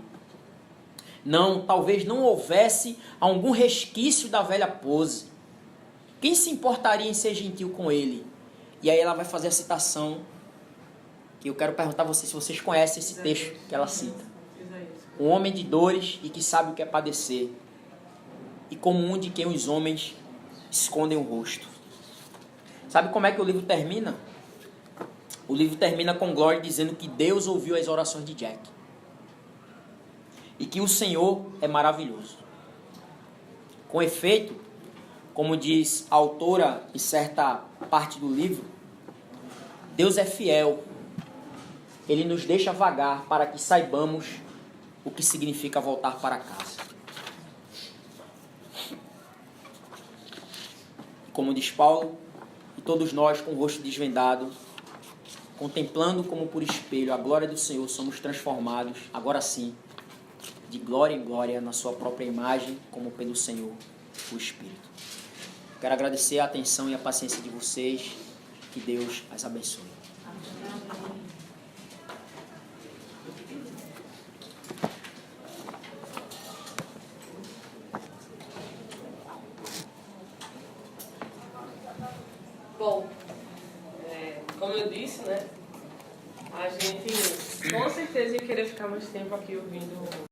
Não, talvez não houvesse algum resquício da velha pose. Quem se importaria em ser gentil com ele? E aí ela vai fazer a citação, que eu quero perguntar a vocês se vocês conhecem esse texto que ela cita. Um homem de dores e que sabe o que é padecer, e como um de quem os homens escondem o rosto. Sabe como é que o livro termina? O livro termina com Glory dizendo que Deus ouviu as orações de Jack. E que o Senhor é maravilhoso. Com efeito, como diz a autora em certa parte do livro, Deus é fiel. Ele nos deixa vagar para que saibamos o que significa voltar para casa. Como diz Paulo, e todos nós com o rosto desvendado, contemplando como por espelho a glória do Senhor, somos transformados, agora sim, de glória em glória, na sua própria imagem, como pelo Senhor, o Espírito. Quero agradecer a atenção e a paciência de vocês. Que Deus as abençoe.
Bom, como eu disse, né? A gente com certeza ia querer ficar mais tempo aqui ouvindo